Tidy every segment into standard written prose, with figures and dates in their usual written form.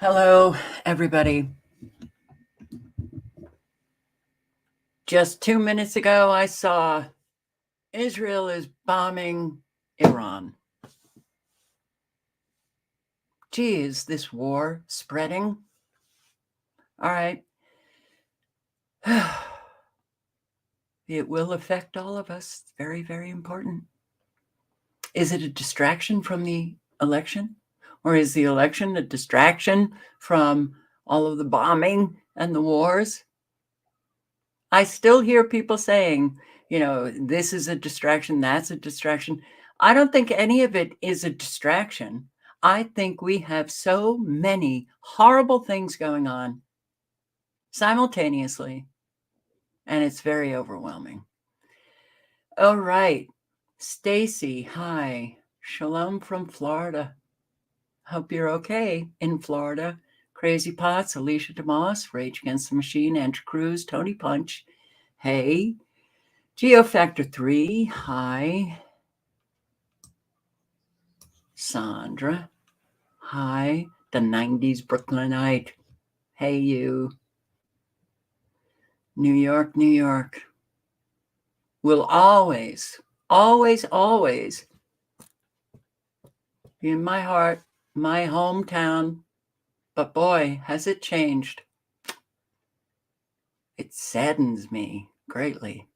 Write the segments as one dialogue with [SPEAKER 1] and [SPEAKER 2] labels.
[SPEAKER 1] Hello, everybody. Just 2 minutes ago, I saw Israel is bombing Iran. Gee, is this war spreading? All right. It will affect all of us. It's very, very important. Is it a distraction from the election? Or is the election a distraction from all of the bombing and the wars? I still hear people saying, this is a distraction, that's a distraction. I don't think any of it is a distraction. I think we have so many horrible things going on simultaneously, and it's very overwhelming. All right. Stacy, hi. Shalom from Florida. Hope you're okay in Florida. Crazy Pots, Alicia DeMoss, Rage Against the Machine, Andrew Cruz, Tony Punch. Hey. Geofactor 3, hi. Sandra, hi. The 90s Brooklynite, hey you. New York, New York. Will always, always, always be in my heart, my hometown. But boy, has it changed. It saddens me greatly.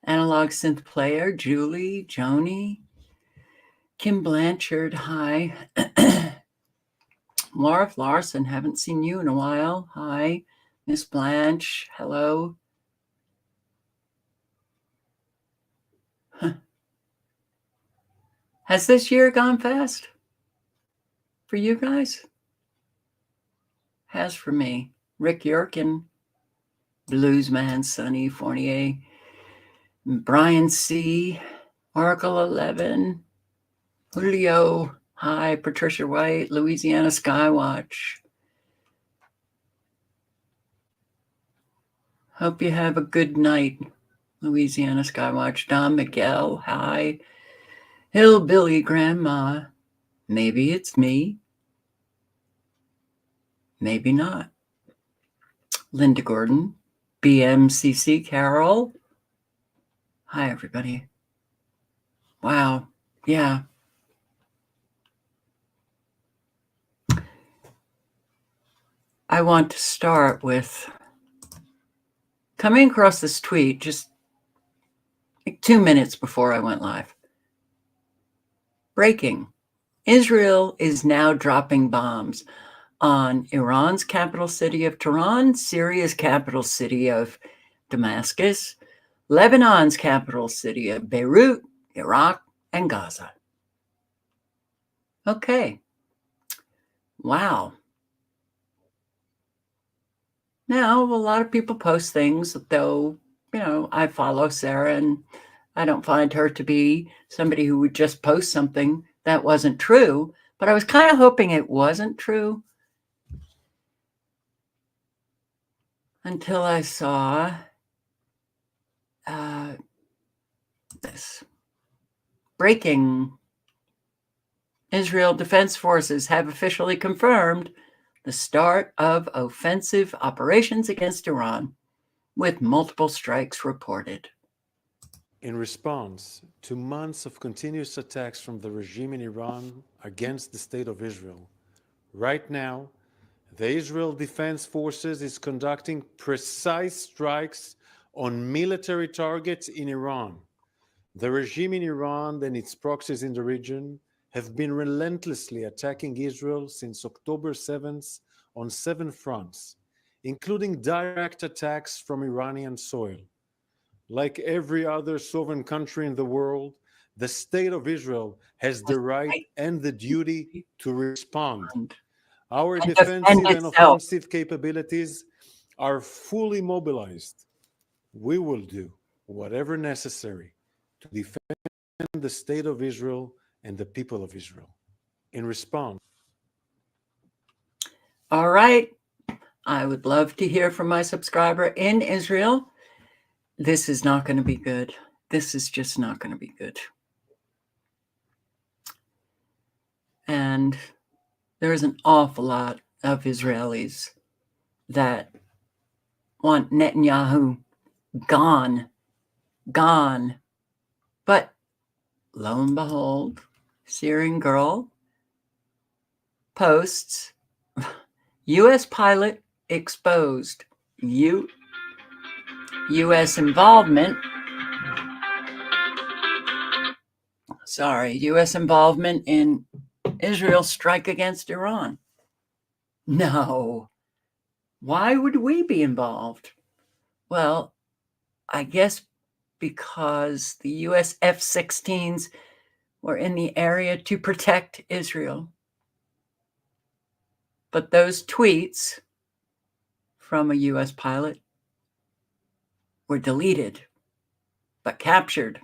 [SPEAKER 1] Analog Synth Player, Julie, Joni, Kim Blanchard, hi. Laura Larson, haven't seen you in a while. Hi. Miss Blanche, hello. Huh. Has this year gone fast for you guys? Has for me. Rick Yorkin, Bluesman, Sonny Fournier, Brian C., Oracle 11, Julio, hi, Patricia White, Louisiana Skywatch. Hope you have a good night, Louisiana Skywatch. Don Miguel, hi. Hillbilly Grandma, maybe it's me. Maybe not. Linda Gordon, BMCC Carol. Hi, everybody. Wow. Yeah. I want to start with coming across this tweet just like 2 minutes before I went live. Breaking. Israel is now dropping bombs on Iran's capital city of Tehran, Syria's capital city of Damascus, Lebanon's capital city of Beirut, Iraq, and Gaza. Okay. Wow. Now, a lot of people post things, though, I follow Sarah and I don't find her to be somebody who would just post something that wasn't true, but I was kind of hoping it wasn't true until I saw this. Breaking. Israel Defense Forces have officially confirmed the start of offensive operations against Iran, with multiple strikes reported.
[SPEAKER 2] In response to months of continuous attacks from the regime in Iran against the state of Israel, right now, the Israel Defense Forces is conducting precise strikes on military targets in Iran. The regime in Iran and its proxies in the region have been relentlessly attacking Israel since October 7th on 7 fronts, including direct attacks from Iranian soil. Like every other sovereign country in the world, the state of Israel has the right and the duty to respond. Our defensive and offensive capabilities are fully mobilized. We will do whatever necessary to defend the state of Israel and the people of Israel. In response.
[SPEAKER 1] All right. I would love to hear from my subscriber in Israel. This is not going to be good. This is just not going to be good. And there is an awful lot of Israelis that want Netanyahu gone. But lo and behold, Syrian girl posts, U.S. pilot exposed. U.S. involvement. U.S. involvement in Israel's strike against Iran. No. Why would we be involved? Well, I guess because the U.S. F-16s were in the area to protect Israel. But those tweets from a U.S. pilot were deleted, but captured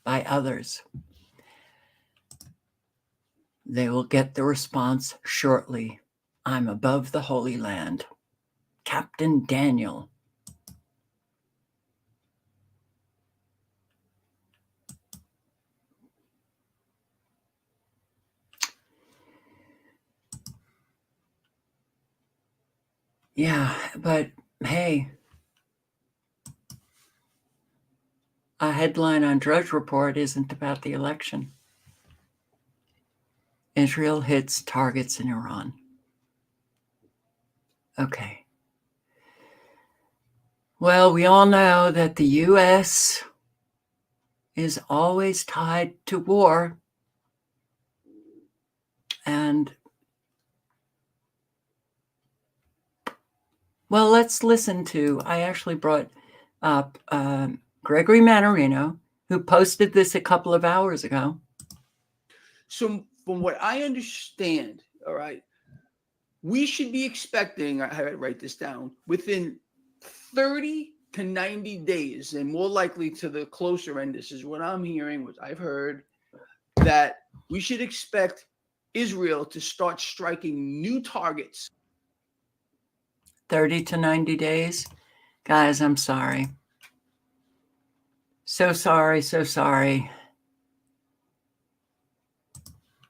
[SPEAKER 1] by others. They will get the response shortly. I'm above the Holy Land. Captain Daniel. Yeah, but hey, a headline on Drudge Report isn't about the election. Israel hits targets in Iran. Okay. Well, we all know that the U.S. is always tied to war. And, well, let's listen to, I actually brought up Gregory Mannarino, who posted this a couple of hours ago.
[SPEAKER 3] So from what I understand, all right, we should be expecting, I had to write this down, within 30 to 90 days, and more likely to the closer end, this is what I'm hearing, what I've heard, that we should expect Israel to start striking new targets.
[SPEAKER 1] 30 to 90 days. Guys, I'm sorry. So sorry.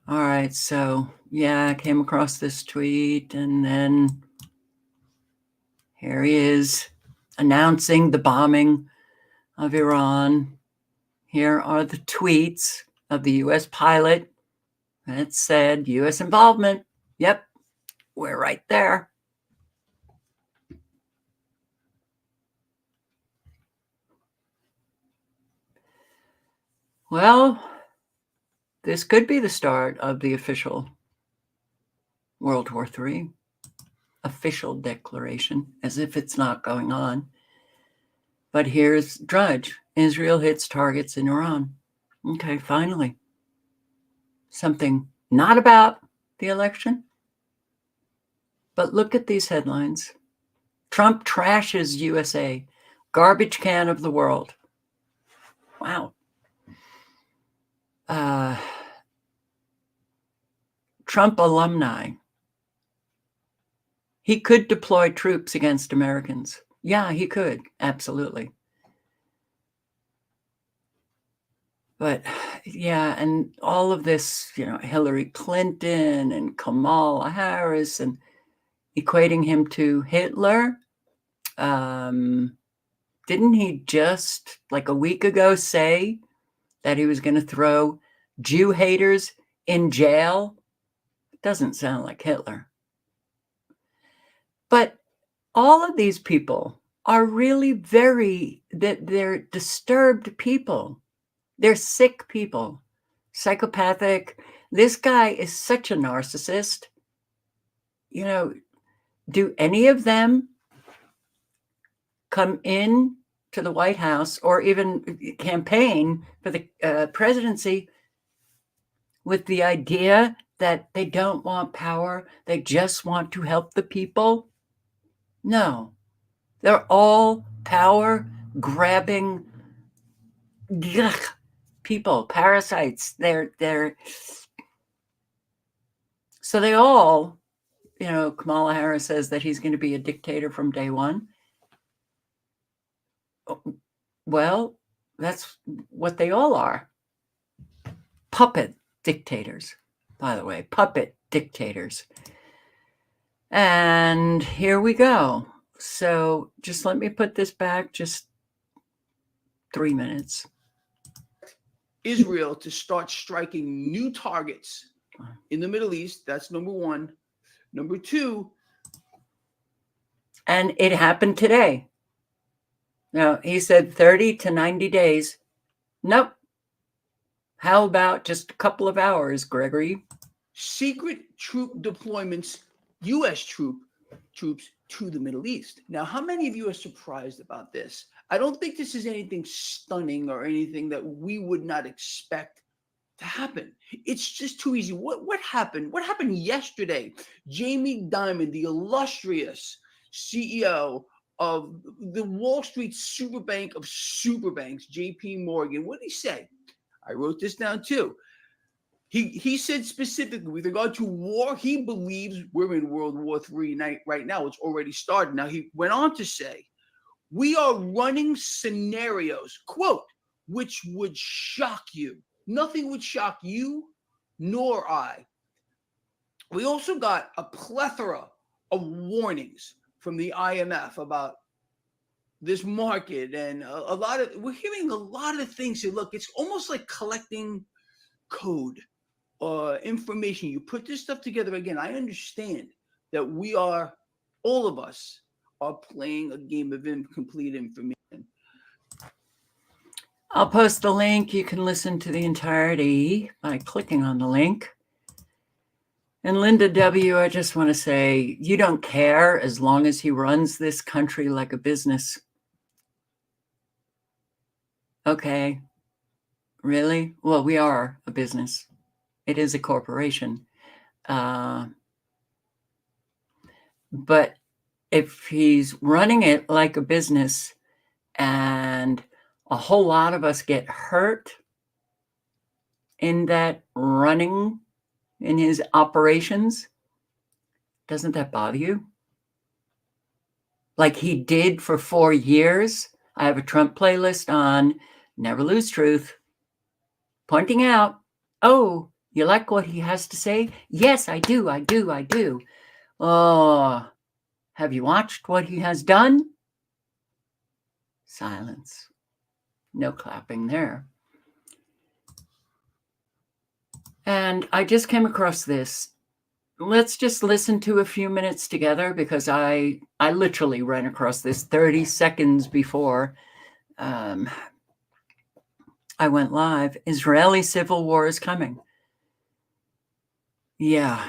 [SPEAKER 1] All right, so yeah, I came across this tweet, and then here he is announcing the bombing of Iran. Here are the tweets of the U.S. pilot that said U.S. involvement. Yep, we're right there. Well, this could be the start of the official World War III official declaration, as if it's not going on. But here's Drudge. Israel hits targets in Iran. Okay, finally. Something not about the election. But look at these headlines. Trump trashes USA. Garbage can of the world. Wow. Trump alumni. He could deploy troops against Americans. Yeah, he could. Absolutely. But yeah, and all of this, Hillary Clinton and Kamala Harris and equating him to Hitler. Didn't he just like a week ago say that he was going to throw Jew haters in jail? It doesn't sound like Hitler. But all of these people are really they're disturbed people. They're sick people, psychopathic. This guy is such a narcissist. Do any of them come in to the White House or even campaign for the presidency with the idea that they don't want power, they just want to help the people? No. They're all power-grabbing people, parasites. So they all, Kamala Harris says that he's going to be a dictator from day one. Well, that's what they all are. Puppet dictators, by the way, puppet dictators. And here we go. So just let me put this back just 3 minutes.
[SPEAKER 3] Israel to start striking new targets in the Middle East. That's number one. Number two.
[SPEAKER 1] And it happened today. Now, he said 30 to 90 days. Nope. How about just a couple of hours, Gregory?
[SPEAKER 3] Secret troop deployments, U.S. troops to the Middle East. Now, how many of you are surprised about this? I don't think this is anything stunning or anything that we would not expect to happen. It's just too easy. What happened? What happened yesterday? Jamie Dimon, the illustrious CEO of the Wall Street superbank of superbanks, JP Morgan, what did he say? I wrote this down too. He said specifically with regard to war, he believes we're in World War III right now. It's already started. Now, he went on to say, we are running scenarios, quote, which would shock you. Nothing would shock you nor I. We also got a plethora of warnings from the IMF about this market, and we're hearing a lot of things. Say, look, it's almost like collecting code information. You put this stuff together again. I understand that all of us are playing a game of incomplete information.
[SPEAKER 1] I'll post the link. You can listen to the entirety by clicking on the link. And Linda W., I just want to say, you don't care as long as he runs this country like a business. Okay. Really? Well, we are a business. It is a corporation. But if he's running it like a business and a whole lot of us get hurt in that running, in his operations, doesn't that bother you? Like he did for 4 years. I have a Trump playlist on Never Lose Truth, pointing out, oh, you like what he has to say? Yes, I do. Oh, have you watched what he has done? Silence. No clapping there. And I just came across this. Let's just listen to a few minutes together because I literally ran across this 30 seconds before I went live. Israeli civil war is coming. Yeah.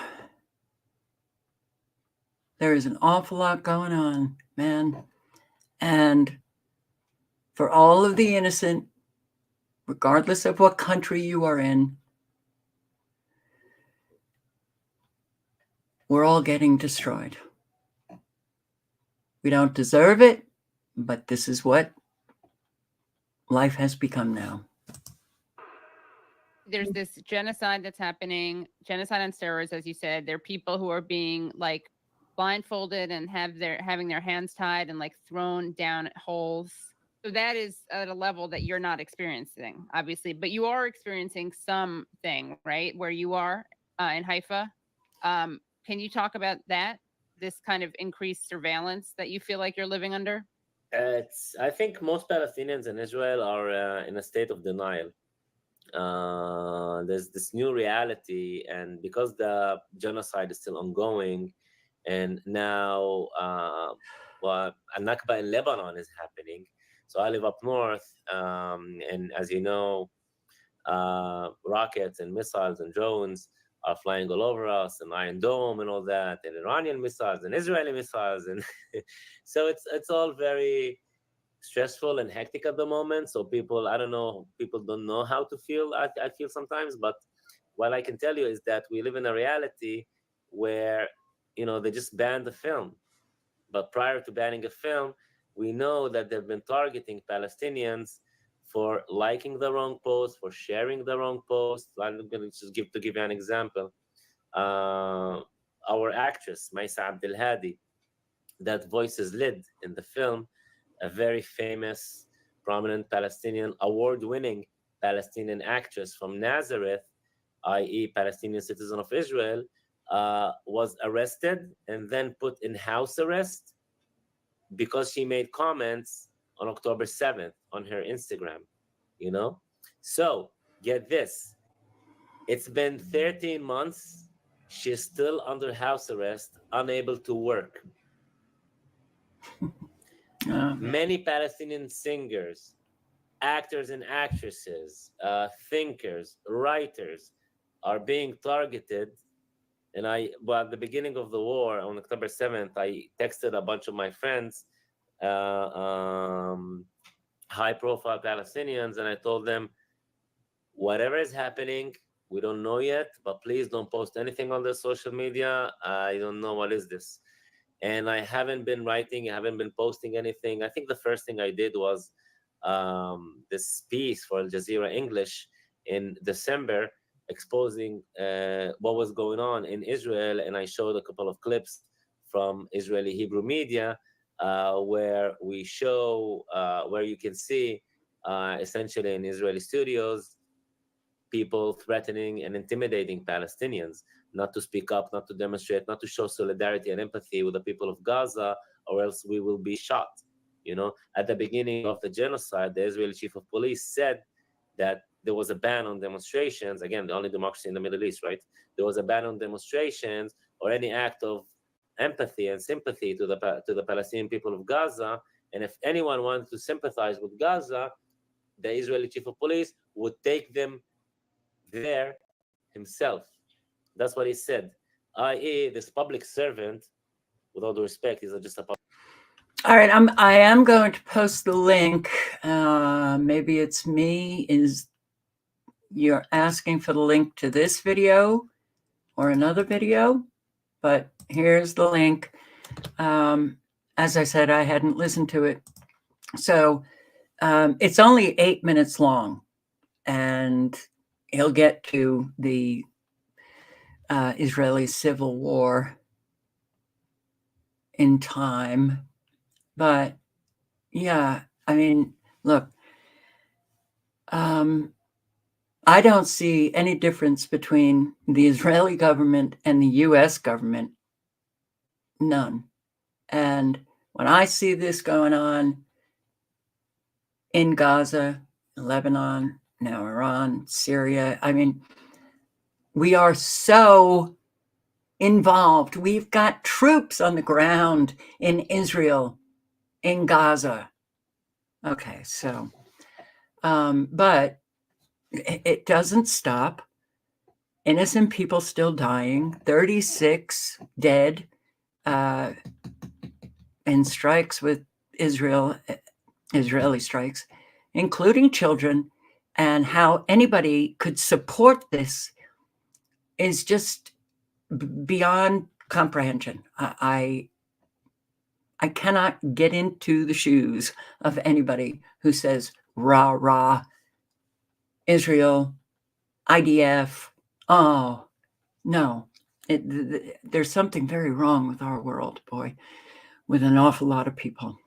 [SPEAKER 1] There is an awful lot going on, man. And for all of the innocent, regardless of what country you are in, we're all getting destroyed. We don't deserve it, but this is what life has become now.
[SPEAKER 4] There's this genocide that's happening, genocide on steroids, as you said. There are people who are being like blindfolded and having their hands tied and like thrown down holes. So that is at a level that you're not experiencing, obviously, but you are experiencing something, right? Where you are in Haifa. Can you talk about that? This kind of increased surveillance that you feel like you're living under?
[SPEAKER 5] I think most Palestinians in Israel are in a state of denial. There's this new reality, and because the genocide is still ongoing, and now a Nakba in Lebanon is happening. So I live up north, and as you know, rockets and missiles and drones are flying all over us, and Iron Dome and all that, and Iranian missiles and Israeli missiles, and so it's all very stressful and hectic at the moment. So people don't know how to feel. I feel sometimes, but what I can tell you is that we live in a reality where they just banned the film, but prior to banning a film, we know that they've been targeting Palestinians for liking the wrong post, for sharing the wrong post. I'm going to just give you an example. Our actress Maisa Abdel Hadi, that voices Lid in the film, a very famous, prominent Palestinian, award-winning Palestinian actress from Nazareth, i.e. Palestinian citizen of Israel, was arrested and then put in house arrest because she made comments on October 7th on her Instagram, you know? So get this, it's been 13 months. She's still under house arrest, unable to work. Many Palestinian singers, actors and actresses, thinkers, writers are being targeted. And at the beginning of the war on October 7th, I texted a bunch of my friends, high profile Palestinians, and I told them, whatever is happening, we don't know yet, but please don't post anything on the social media. I don't know what is this. And I haven't been writing, I haven't been posting anything. I think the first thing I did was this piece for Al Jazeera English in December, exposing what was going on in Israel. And I showed a couple of clips from Israeli Hebrew media where we show, where you can see essentially in Israeli studios, people threatening and intimidating Palestinians not to speak up, not to demonstrate, not to show solidarity and empathy with the people of Gaza, or else we will be shot. You know, at the beginning of the genocide, the Israeli chief of police said that there was a ban on demonstrations. Again, the only democracy in the Middle East, right? There was a ban on demonstrations or any act of empathy and sympathy to the Palestinian people of Gaza. And if anyone wanted to sympathize with Gaza, the Israeli chief of police would take them there himself. That's what he said. I.e., this public servant, with all due respect, is just a public.
[SPEAKER 1] All right, I am going to post the link. Maybe it's me. Is you're asking for the link to this video or another video? But here's the link. As I said, I hadn't listened to it, so it's only 8 minutes long, and he'll get to the Israeli civil war in time. But yeah, I mean, look, I don't see any difference between the Israeli government and the US government. None. And when I see this going on in Gaza, Lebanon, now Iran, Syria, I mean, we are so involved. We've got troops on the ground in Israel, in Gaza. Okay, so, but it doesn't stop. Innocent people still dying, 36 dead in strikes with Israeli strikes, including children, and how anybody could support this is just beyond comprehension. I cannot get into the shoes of anybody who says, rah, rah, Israel, IDF. Oh, no. There's something very wrong with our world, boy, with an awful lot of people.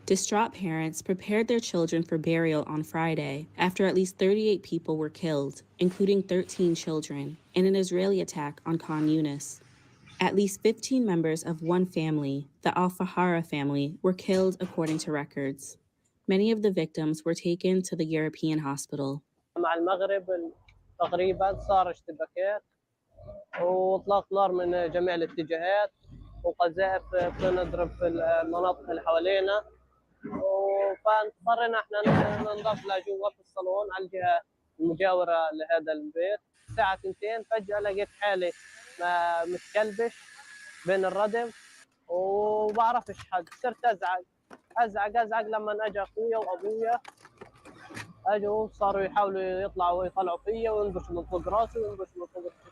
[SPEAKER 6] Distraught parents prepared their children for burial on Friday after at least 38 people were killed, including 13 children, in an Israeli attack on Khan Yunis. At least 15 members of one family, the Al-Fahara family, were killed according to records. Many of the victims were taken to the European hospital.
[SPEAKER 7] مع المغرب تقريبا صار اشتباكات واطلاق نار من جميع الاتجاهات وقذائف بنضرب في المناطق اللي حوالينا فاضطرينا احنا ننضم لجوا في الصالون على الجهه المجاوره لهذا البيت. الساعه 2 فجاه لقيت حالي متكلبش بين الردم وبعرفش حد. صرت ازعق لما اجى اخويا وابويا اجوا صاروا يحاولوا يطلعوا فيا وينبشوا من فوق راسي وينبشوا من فوق الكرسي.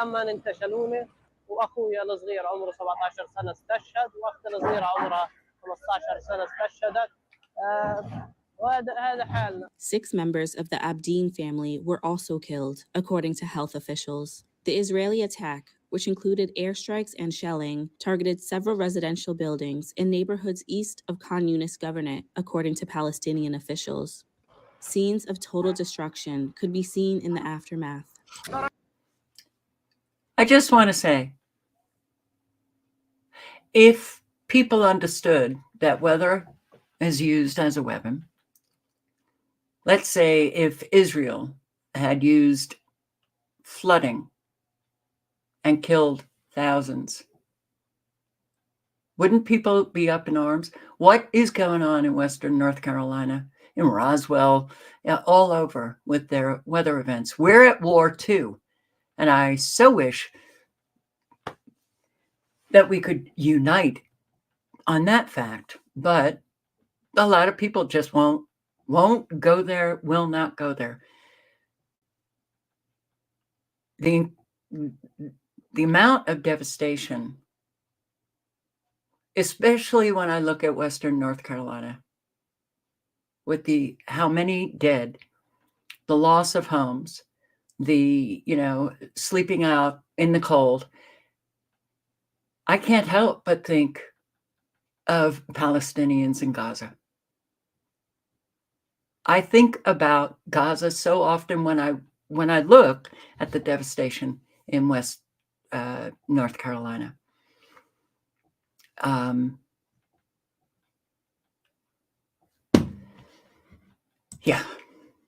[SPEAKER 7] لما انتشلوني واخويا الصغير عمره 17 سنه استشهد واختي الصغيره عمرها 15 سنه استشهدت. وهذا حالنا.
[SPEAKER 6] 6 members of the Abdeen family were also killed, according to health officials. The Israeli attack, which included airstrikes and shelling, targeted several residential buildings in neighborhoods east of Khan Yunis Governorate, according to Palestinian officials. Scenes of total destruction could be seen in the aftermath.
[SPEAKER 1] I just want to say, if people understood that weather is used as a weapon, let's say if Israel had used flooding and killed thousands, wouldn't people be up in arms? What is going on in Western North Carolina, in Roswell, all over with their weather events? We're at war too. And I so wish that we could unite on that fact. But a lot of people just won't go there, will not go there. The amount of devastation, especially when I look at Western North Carolina, with how many dead, the loss of homes, the sleeping out in the cold, I can't help but think of Palestinians in Gaza. I think about Gaza so often when I look at the devastation in West North Carolina. Yeah.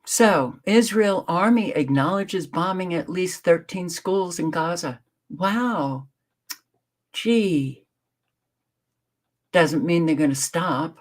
[SPEAKER 1] So, Israel Army acknowledges bombing at least 13 schools in Gaza. Wow. Gee. Doesn't mean they're going to stop.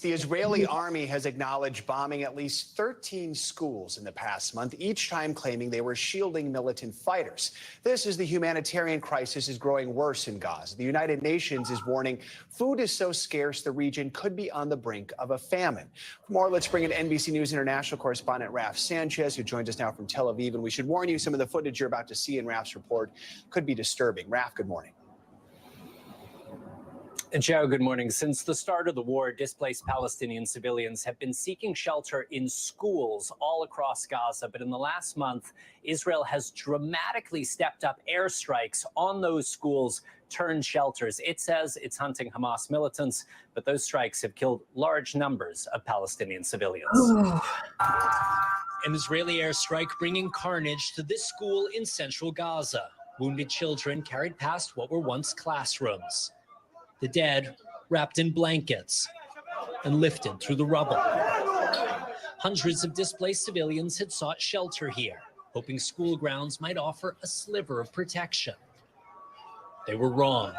[SPEAKER 8] The Israeli army has acknowledged bombing at least 13 schools in the past month, each time claiming they were shielding militant fighters. This as the humanitarian crisis is growing worse in Gaza. The United Nations is warning food is so scarce the region could be on the brink of a famine. For more, let's bring in NBC News international correspondent Raf Sanchez, who joins us now from Tel Aviv. And we should warn you, some of the footage you're about to see in Raf's report could be disturbing. Raf, good morning.
[SPEAKER 9] Joe, good morning. Since the start of the war, displaced Palestinian civilians have been seeking shelter in schools all across Gaza. But in the last month, Israel has dramatically stepped up airstrikes on those schools turned shelters. It says it's hunting Hamas militants, but those strikes have killed large numbers of Palestinian civilians.
[SPEAKER 10] An Israeli airstrike bringing carnage to this school in central Gaza. Wounded children carried past what were once classrooms. The dead wrapped in blankets and lifted through the rubble. Hundreds of displaced civilians had sought shelter here, hoping school grounds might offer a sliver of protection. They were wrong.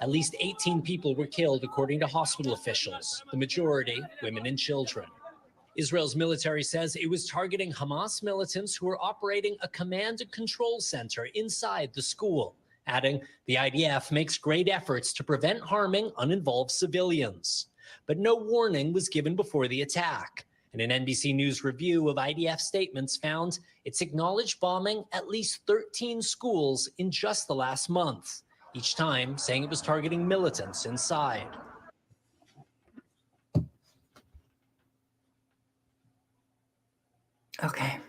[SPEAKER 10] At least 18 people were killed, according to hospital officials, the majority women and children. Israel's military says it was targeting Hamas militants who were operating a command and control center inside the school, adding the IDF makes great efforts to prevent harming uninvolved civilians. But no warning was given before the attack. And an NBC News review of IDF statements found it's acknowledged bombing at least 13 schools in just the last month, each time saying it was targeting militants inside.
[SPEAKER 1] Okay.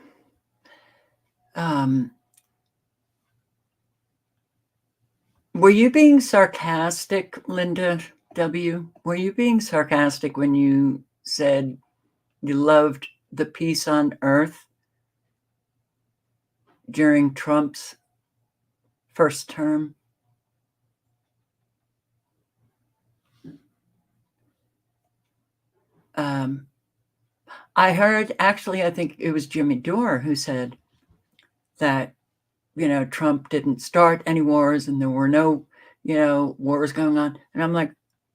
[SPEAKER 1] Were you being sarcastic, Linda W? Were you being sarcastic when you said you loved the peace on earth during Trump's first term? I heard, actually, I think it was Jimmy Dore who said that, Trump didn't start any wars and there were no, wars going on. And I'm like,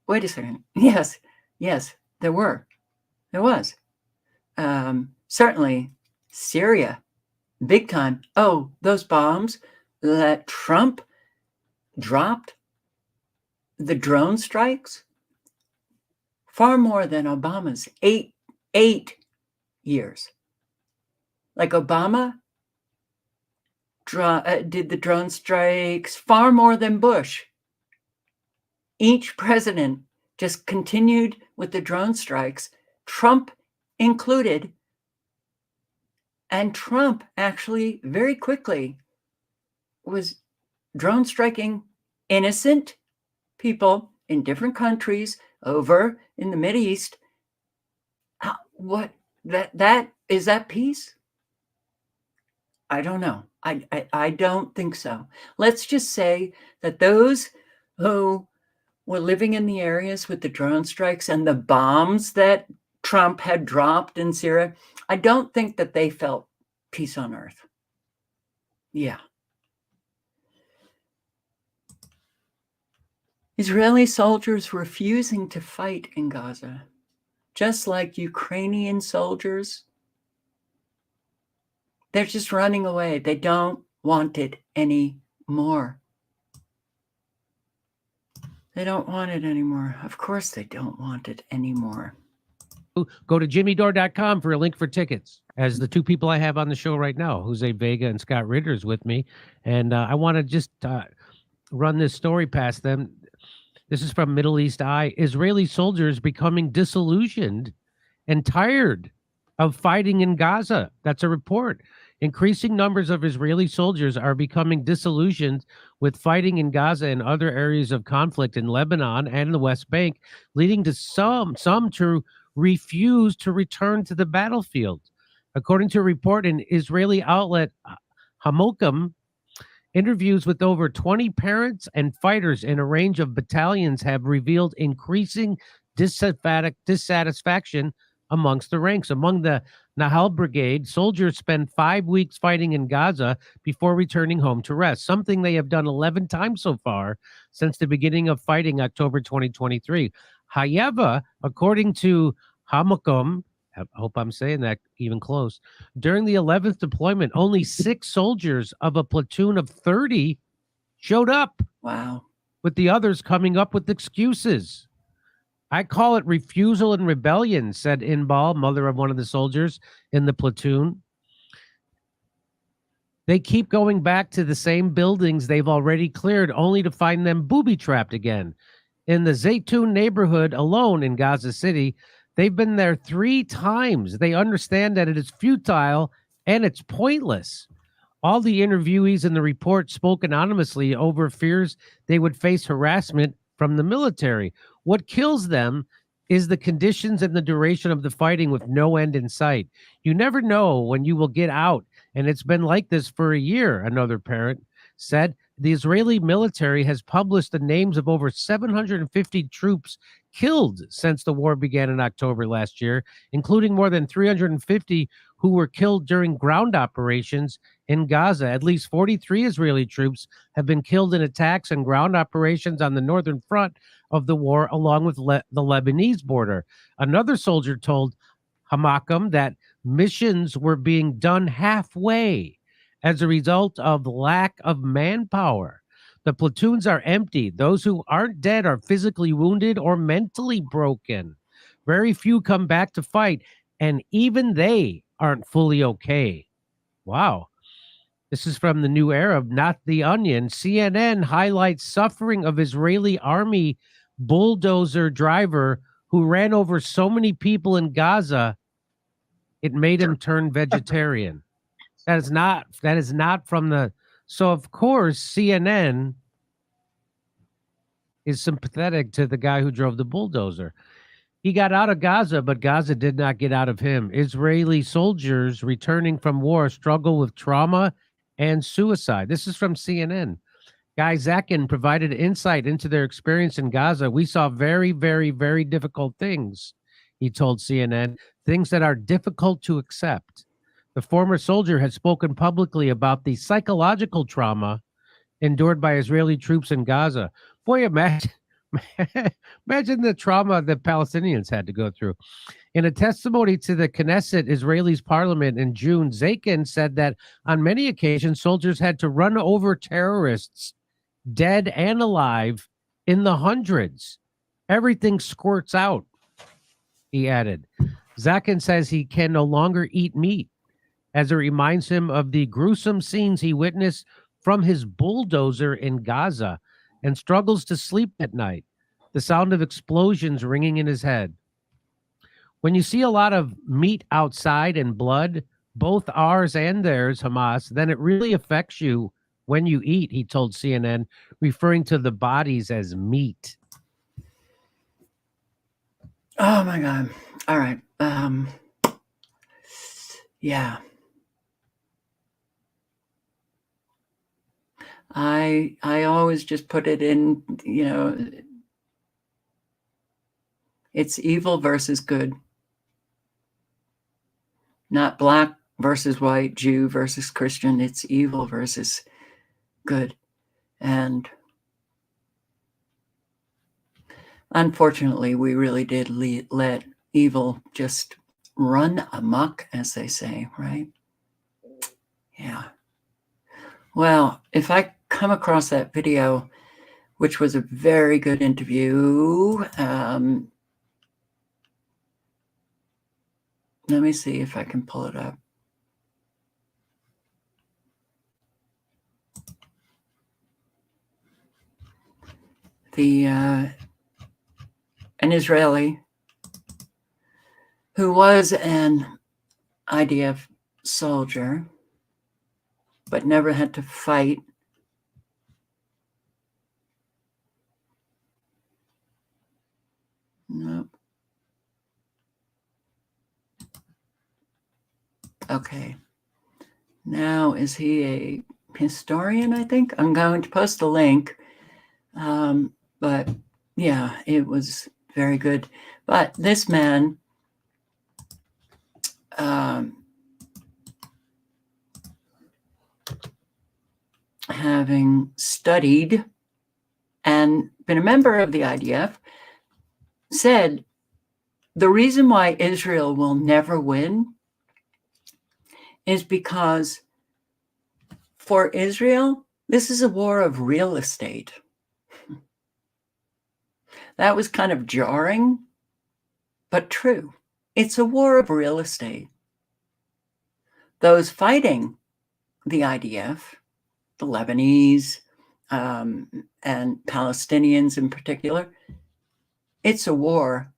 [SPEAKER 1] wait a second. Yes, there were. There was. Certainly Syria, big time. Oh, those bombs that Trump dropped, the drone strikes, far more than Obama's 8 years. Like Obama did the drone strikes far more than Bush. Each president just continued with the drone strikes, Trump included. And Trump actually very quickly was drone striking innocent people in different countries over in the Mideast. What that is that peace? I don't know. I don't think so. Let's just say that those who were living in the areas with the drone strikes and the bombs that Trump had dropped in Syria, I don't think that they felt peace on earth. Yeah. Israeli soldiers refusing to fight in Gaza, just like Ukrainian soldiers. They're just running away. They don't want it anymore. They don't want it anymore. Of course they don't want it anymore.
[SPEAKER 11] Go to jimmydore.com for a link for tickets. As the two people I have on the show right now, Jose Vega and Scott Ritter, is with me. And I want to just run this story past them. This is from Middle East Eye. Israeli soldiers becoming disillusioned and tired of fighting in Gaza. That's a report. Increasing numbers of Israeli soldiers are becoming disillusioned with fighting in Gaza and other areas of conflict in Lebanon and the West Bank, leading to some to refuse to return to the battlefield. According to a report in Israeli outlet Hamokim, interviews with over 20 parents and fighters in a range of battalions have revealed increasing dissatisfaction amongst the ranks. Among the Nahal Brigade, soldiers spend 5 weeks fighting in Gaza before returning home to rest, something they have done 11 times so far since the beginning of fighting October 2023. However, according to Hamokim, I hope I'm saying that even close, during the 11th deployment, only 6 soldiers of a platoon of 30 showed up.
[SPEAKER 1] Wow.
[SPEAKER 11] With the others coming up with excuses. I call it refusal and rebellion, said Inbal, mother of one of the soldiers in the platoon. They keep going back to the same buildings they've already cleared, only to find them booby-trapped again. In the Zaytun neighborhood alone in Gaza City, they've been there 3 times. They understand that it is futile and it's pointless. All the interviewees in the report spoke anonymously over fears they would face harassment from the military. What kills them is the conditions and the duration of the fighting with no end in sight. You never know when you will get out, and it's been like this for a year, another parent said. The Israeli military has published the names of over 750 troops killed since the war began in October last year, including more than 350 who were killed during ground operations in Gaza. At least 43 Israeli troops have been killed in attacks and ground operations on the northern front of the war, along with the Lebanese border. Another soldier told Hamakam that missions were being done halfway as a result of lack of manpower. The platoons are empty. Those who aren't dead are physically wounded or mentally broken. Very few come back to fight, and even they aren't fully okay. Wow. This is from the New Arab, not The Onion. CNN highlights suffering of Israeli army bulldozer driver who ran over so many people in Gaza, it made him turn vegetarian. That is not from the... So, of course, CNN is sympathetic to the guy who drove the bulldozer. He got out of Gaza, but Gaza did not get out of him. Israeli soldiers returning from war struggle with trauma and suicide. This is from CNN. Guy Zakin provided insight into their experience in Gaza. We saw very, very, very difficult things, he told CNN, things that are difficult to accept. The former soldier has spoken publicly about the psychological trauma endured by Israeli troops in Gaza. Boy, imagine the trauma that Palestinians had to go through. In a testimony to the Knesset, Israeli's parliament in June, Zakin said that on many occasions, soldiers had to run over terrorists, dead and alive, in the hundreds. Everything squirts out, he added. Zakin says he can no longer eat meat, as it reminds him of the gruesome scenes he witnessed from his bulldozer in Gaza, and struggles to sleep at night, the sound of explosions ringing in his head. When you see a lot of meat outside and blood, both ours and theirs, Hamas, then it really affects you when you eat, he told CNN, referring to the bodies as meat.
[SPEAKER 1] Oh, my God. All right. Yeah. I always just put it in, it's evil versus good. Not black versus white, Jew versus Christian. It's evil versus good. And unfortunately, we really did let evil just run amok, as they say, right? Yeah. Well, if I come across that video, which was a very good interview, let me see if I can pull it up. An Israeli who was an IDF soldier, but never had to fight. Nope. Okay. Now, is he a historian, I think? I'm going to post a link. But yeah, it was very good. But this man, having studied and been a member of the IDF, said the reason why Israel will never win is because for Israel, this is a war of real estate. That was kind of jarring, but true. It's a war of real estate. Those fighting the IDF, the Lebanese, and Palestinians in particular, it's a war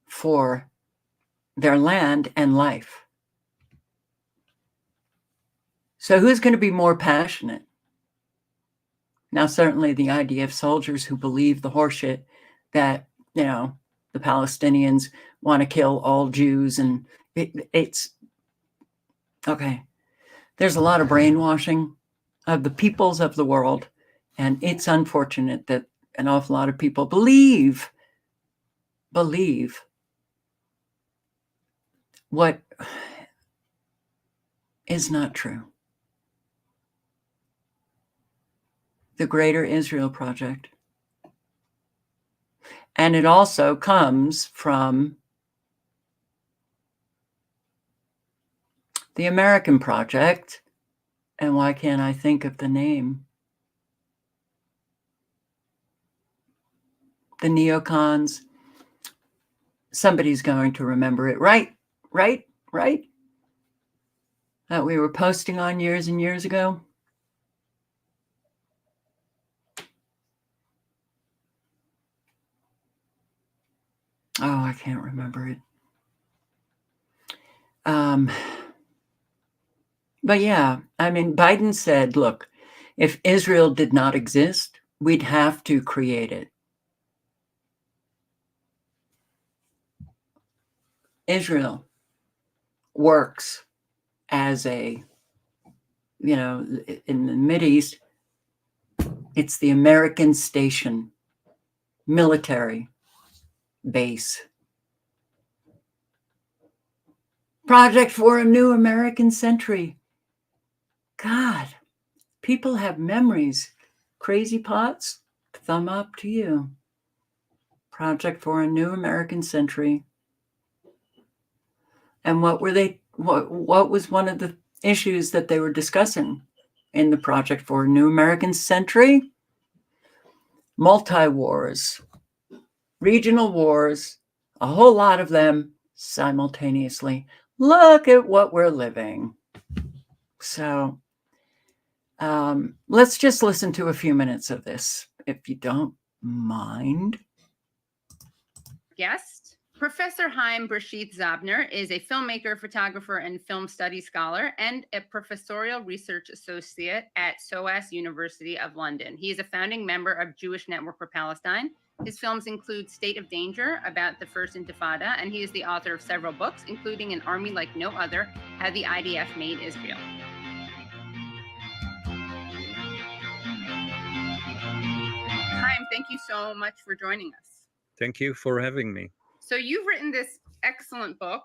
[SPEAKER 1] for their land and life. So who's going to be more passionate? Now, certainly the IDF soldiers who believe the horseshit that, the Palestinians want to kill all Jews, and it's okay. There's a lot of brainwashing of the peoples of the world, and it's unfortunate that an awful lot of people believe what is not true. The Greater Israel Project. And it also comes from the American Project. And why can't I think of the name? The neocons. Somebody's going to remember it. Right? That we were posting on years and years ago. Oh, I can't remember it. But yeah, I mean, Biden said, look, if Israel did not exist, we'd have to create it. Israel works as a, in the Mideast, it's the American station, military base. Project for a New American Century. God, people have memories. Crazy Pots, thumb up to you. Project for a New American Century. And what were they? What was one of the issues that they were discussing in the Project for a New American Century? Multi-wars, regional wars, a whole lot of them simultaneously. Look at what we're living. So let's just listen to a few minutes of this, if you don't mind.
[SPEAKER 4] Guest, Professor Chaim Brashit Zabner is a filmmaker, photographer, and film studies scholar, and a professorial research associate at SOAS University of London. He is a founding member of Jewish Network for Palestine. His films include State of Danger, about the First Intifada, and he is the author of several books, including An Army Like No Other, How the IDF Made Israel. Chaim, thank you so much for joining us.
[SPEAKER 12] Thank you for having me.
[SPEAKER 4] So you've written this excellent book,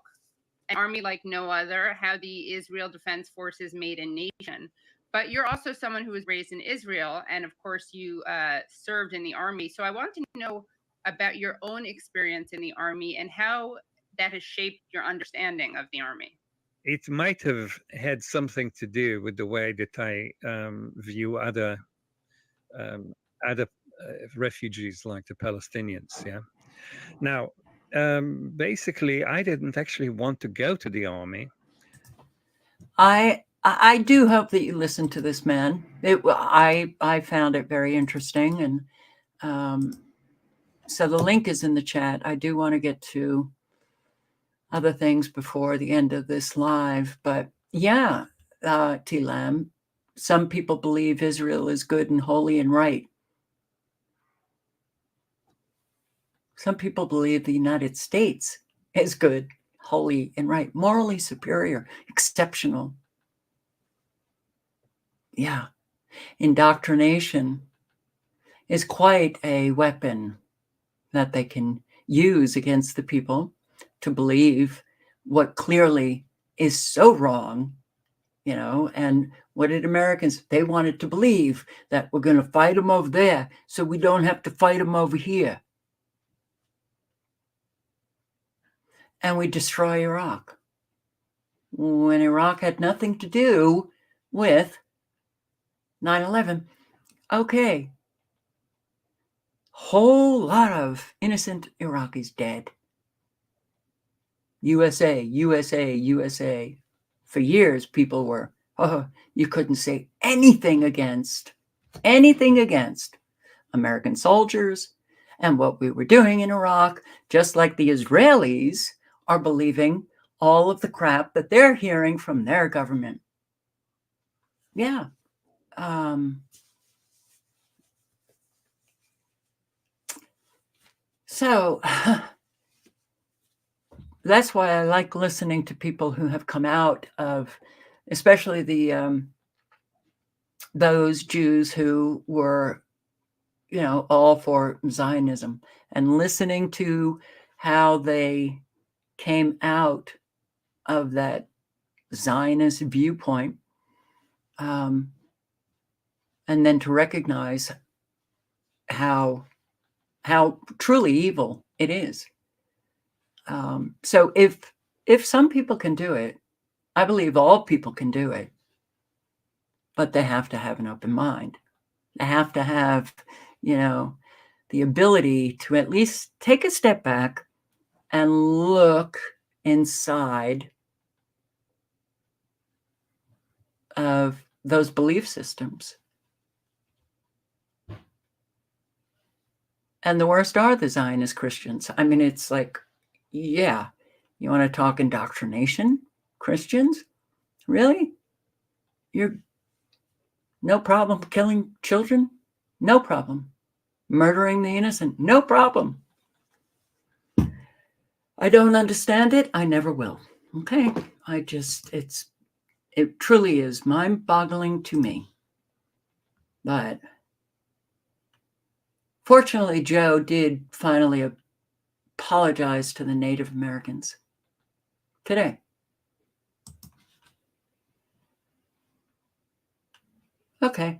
[SPEAKER 4] An Army Like No Other, How the Israel Defense Forces Made a Nation. But you're also someone who was raised in Israel, and of course you served in the army. So I want to know about your own experience in the army and how that has shaped your understanding of the army.
[SPEAKER 12] It might have had something to do with the way that I view other refugees like the Palestinians. Yeah. Now, basically, I didn't actually want to go to the army.
[SPEAKER 1] I do hope that you listen to this man. I found it very interesting, and so the link is in the chat. I do want to get to other things before the end of this live, but yeah, T-Lam, some people believe Israel is good and holy and right. Some people believe the United States is good, holy, and right, morally superior, exceptional. Yeah. Indoctrination is quite a weapon that they can use against the people to believe what clearly is so wrong, and what did Americans, they wanted to believe that we're going to fight them over there so we don't have to fight them over here. And we destroy Iraq when Iraq had nothing to do with 9/11. Okay. Whole lot of innocent Iraqis dead. USA, USA, USA. For years, people were, you couldn't say anything against American soldiers and what we were doing in Iraq, just like the Israelis are believing all of the crap that they're hearing from their government. Yeah. So that's why I like listening to people who have come out of, especially those Jews who were, all for Zionism, and listening to how they came out of that Zionist viewpoint, and then to recognize how truly evil it is. So if some people can do it, I believe all people can do it, but they have to have an open mind. They have to have, the ability to at least take a step back and look inside of those belief systems. And the worst are the Zionist Christians. I mean, it's like, yeah, you want to talk indoctrination? Christians? Really? You're no problem killing children? No problem. Murdering the innocent? No problem. I don't understand it. I never will. Okay. It truly is mind-boggling to me. But fortunately, Joe did finally apologize to the Native Americans today. Okay.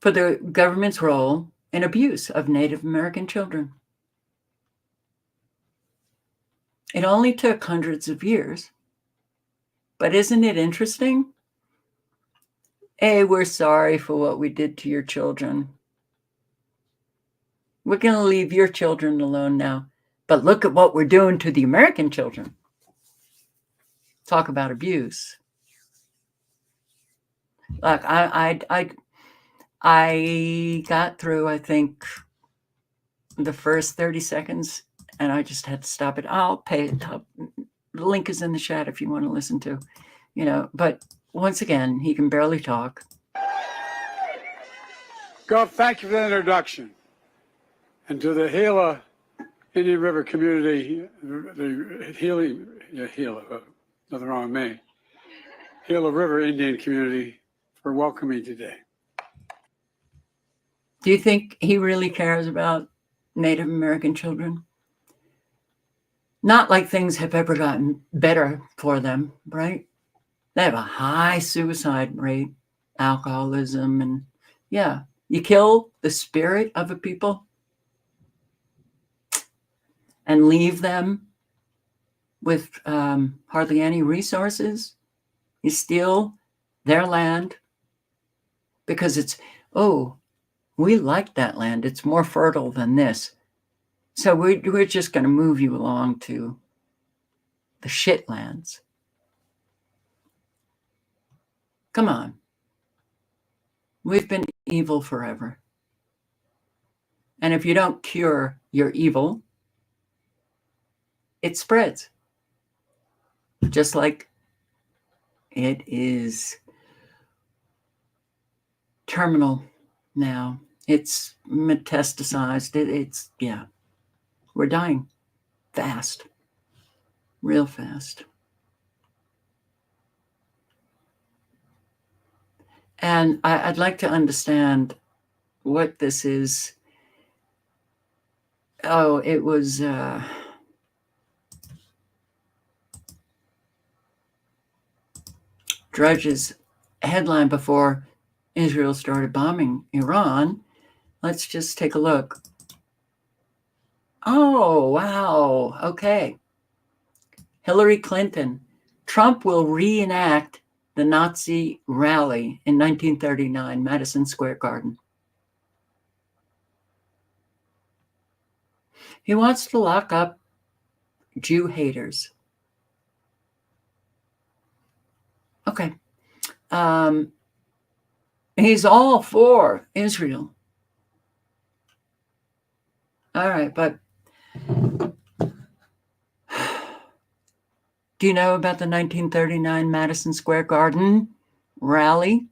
[SPEAKER 1] For the government's role in abuse of Native American children. It only took hundreds of years. But isn't it interesting? Hey, we're sorry for what we did to your children. We're going to leave your children alone now. But look at what we're doing to the American children. Talk about abuse. Like I got through, I think, the first 30 seconds, and I just had to stop it. I'll pay it up. The link is in the chat if you want to listen to, but once again, he can barely talk.
[SPEAKER 13] God, thank you for the introduction. And to the Gila Indian River community, the Gila, nothing wrong with me, Gila River Indian community for welcoming today.
[SPEAKER 1] Do you think he really cares about Native American children? Not like things have ever gotten better for them, right? They have a high suicide rate, alcoholism, and yeah, you kill the spirit of a people and leave them with hardly any resources. You steal their land because it's, oh, we like that land. It's more fertile than this. So we're just going to move you along to the shit lands. Come on. We've been evil forever. And if you don't cure your evil, it spreads. Just like it is terminal now. It's metastasized. It's, yeah, we're dying fast, real fast. And I'd like to understand what this is. Oh, it was Drudge's headline before Israel started bombing Iran. Let's just take a look. Oh, wow. Okay. Hillary Clinton. Trump will reenact the Nazi rally in 1939, Madison Square Garden. He wants to lock up Jew haters. Okay. He's all for Israel. All right, but do you know about the 1939 Madison Square Garden rally?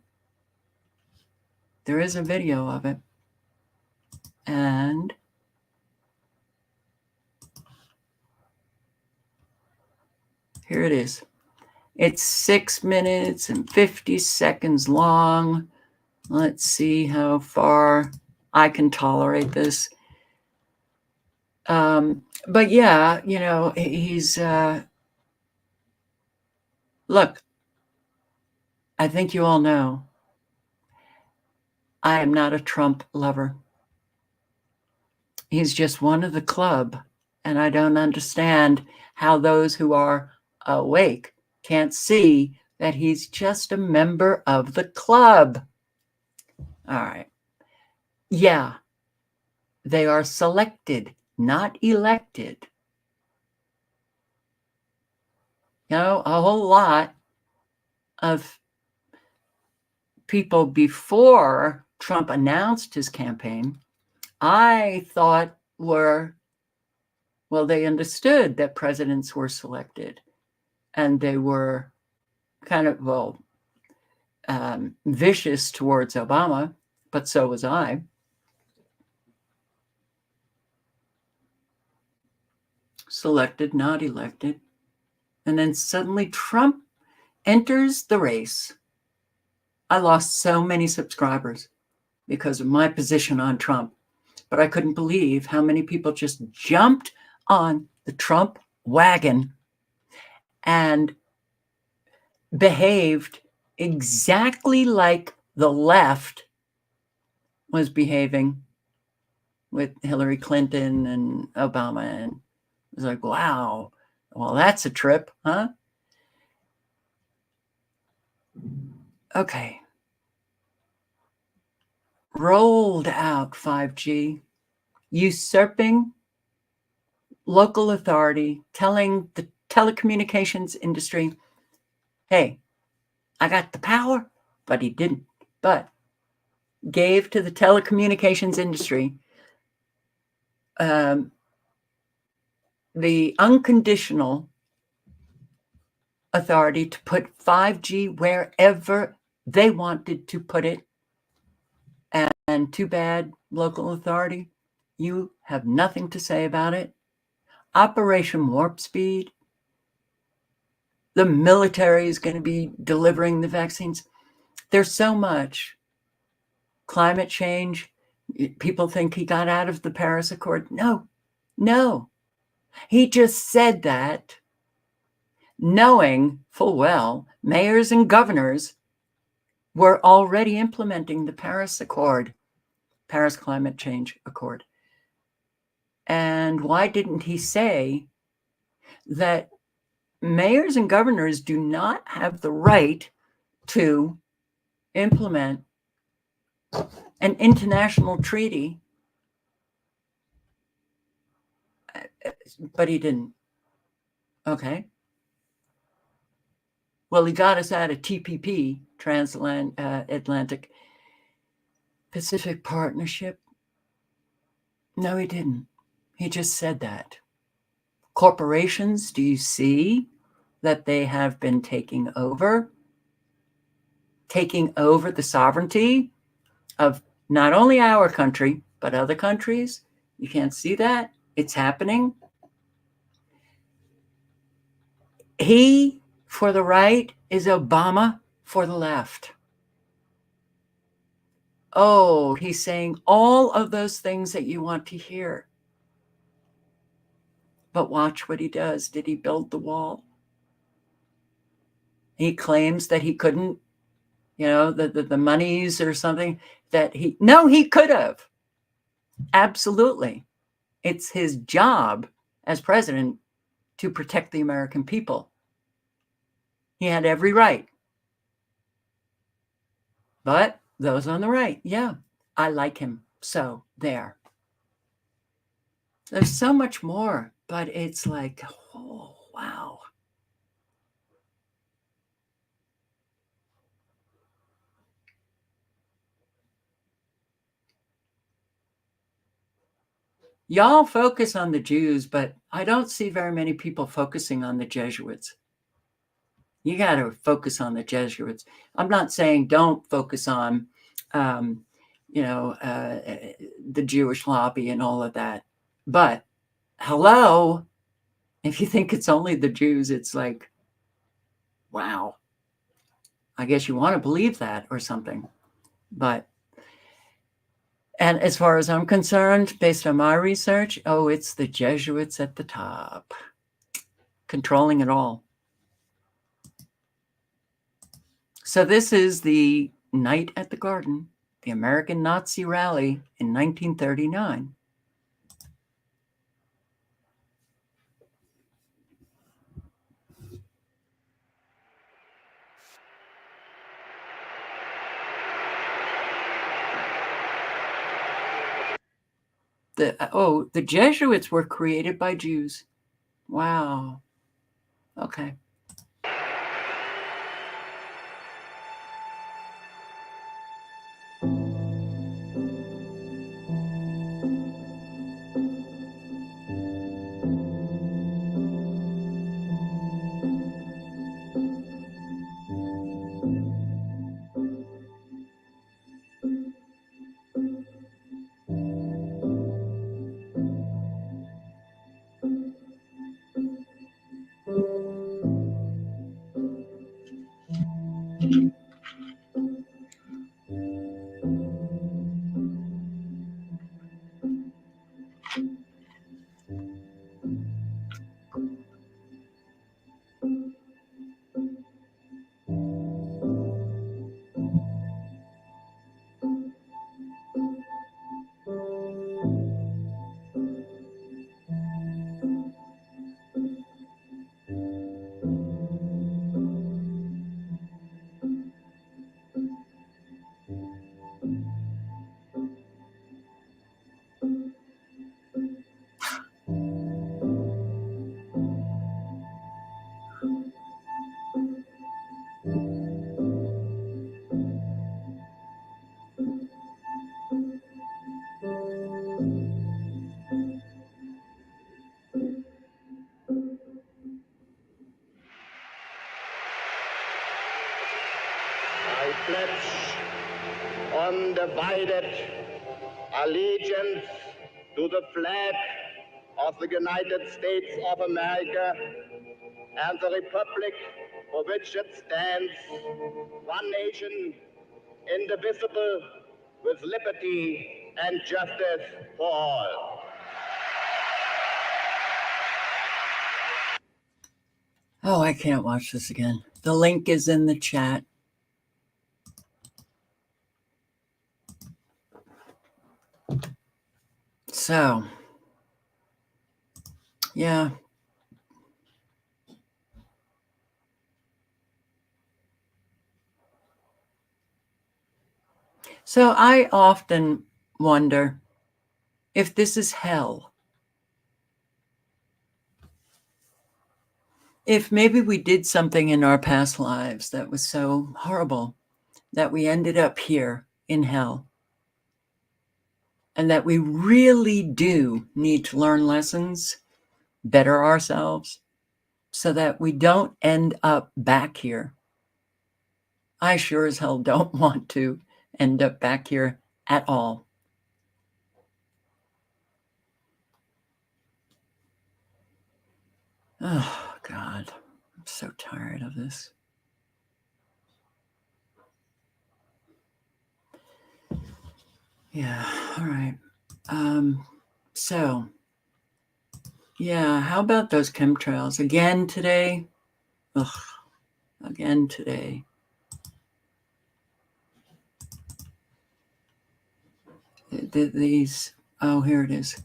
[SPEAKER 1] There is a video of it. And here it is. It's 6 minutes and 50 seconds long. Let's see how far I can tolerate this. But yeah, you know, he's, look, I think you all know, I am not a Trump lover. He's just one of the club, and I don't understand how those who are awake can't see that he's just a member of the club. All right. Yeah, they are selected, not elected. You know, a whole lot of people before Trump announced his campaign, I thought were, well, they understood that presidents were selected and they were kind of, well, vicious towards Obama, but so was I. Selected, not elected. And then suddenly Trump enters the race. I lost so many subscribers because of my position on Trump, but I couldn't believe how many people just jumped on the Trump wagon and behaved exactly like the left was behaving with Hillary Clinton and Obama. And it was like, wow, well, that's a trip, huh? Okay. Rolled out 5G, usurping local authority, telling the telecommunications industry, hey, I got the power, but he didn't. But gave to the telecommunications industry the unconditional authority to put 5G wherever they wanted to put it. And too bad, local authority, you have nothing to say about it. Operation Warp Speed. The military is going to be delivering the vaccines. There's so much. Climate change, People think he got out of the Paris Accord. No, no. He just said that knowing full well mayors and governors were already implementing the Paris Accord, Paris Climate Change Accord. And why didn't he say that mayors and governors do not have the right to implement an international treaty? But he didn't. Okay. Well, he got us out of TPP, Transatlantic Pacific Partnership. No, he didn't. He just said that. Corporations, do you see that they have been taking over the sovereignty of not only our country, but other countries? You can't see that? It's happening. He for the right is Obama for the left. Oh, he's saying all of those things that you want to hear. But watch what he does. Did he build the wall? He claims that he couldn't, the monies or something that he could have. Absolutely. It's his job as president to protect the American people. He had every right. But those on the right, yeah, I like him. So there. There's so much more, but it's like, oh, wow. Y'all focus on the Jews, but I don't see very many people focusing on the Jesuits. You got to focus on the Jesuits. I'm not saying don't focus on, the Jewish lobby and all of that. But hello, if you think it's only the Jews, it's like, wow. I guess you want to believe that or something. And as far as I'm concerned, based on my research, it's the Jesuits at the top, controlling it all. So this is the Night at the Garden, the American Nazi rally in 1939. The Jesuits were created by Jews. Wow. Okay.
[SPEAKER 14] I pledge undivided allegiance to the flag of the United States of America and the republic for which it stands, one nation, indivisible, with liberty and justice for all.
[SPEAKER 1] Oh, I can't watch this again. The link is in the chat. So, yeah. So I often wonder if this is hell. If maybe we did something in our past lives that was so horrible that we ended up here in hell, and that we really do need to learn lessons, better ourselves, so that we don't end up back here. I sure as hell don't want to end up back here at all. Oh, God. I'm so tired of this. Yeah, all right. So, yeah, how about those chemtrails? Again today? Ugh, again today. These, oh, here it is.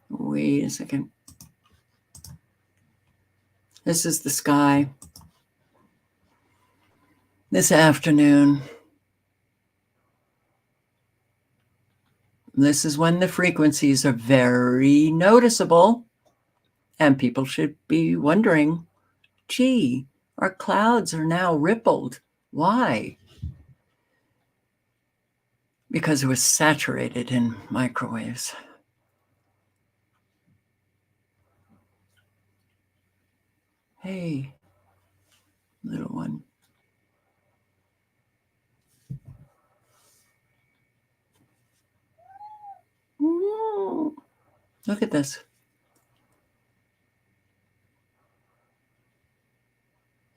[SPEAKER 1] Wait a second. This is the sky this afternoon. This is when the frequencies are very noticeable, and people should be wondering, gee, our clouds are now rippled. Why? Because it was saturated in microwaves. Hey, little one. Ooh, look at this.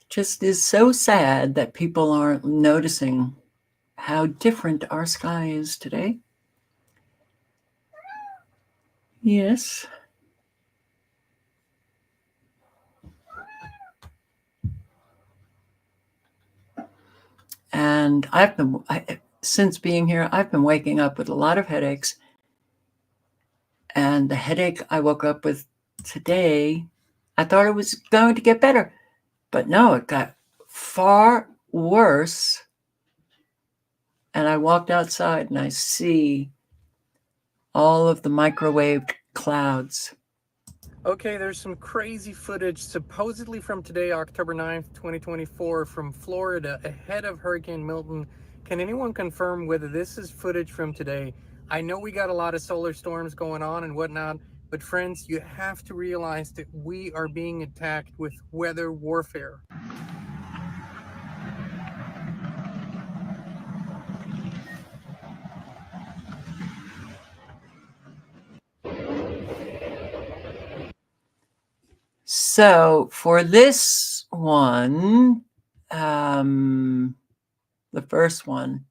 [SPEAKER 1] Just is so sad that people aren't noticing how different our sky is today. Yes. And since being here, I've been waking up with a lot of headaches. And the headache I woke up with today, I thought it was going to get better. But no, it got far worse. And I walked outside and I see all of the microwaved clouds.
[SPEAKER 15] Okay, there's some crazy footage supposedly from today, October 9th, 2024, from Florida ahead of Hurricane Milton. Can anyone confirm whether this is footage from today? I know we got a lot of solar storms going on and whatnot, but friends, you have to realize that we are being attacked with weather warfare.
[SPEAKER 1] So for this one, the first one,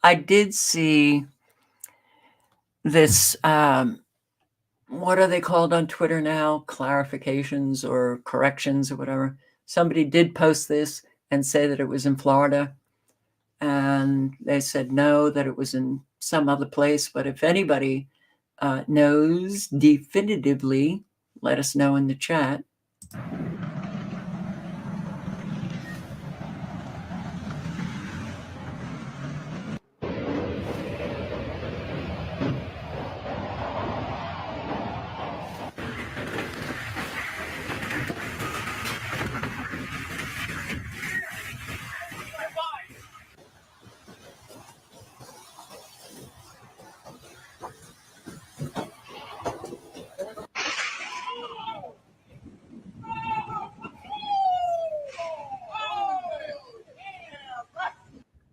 [SPEAKER 1] I did see this, what are they called on Twitter now? Clarifications or corrections or whatever. Somebody did post this and say that it was in Florida. And they said no, that it was in some other place. But if anybody knows definitively, let us know in the chat.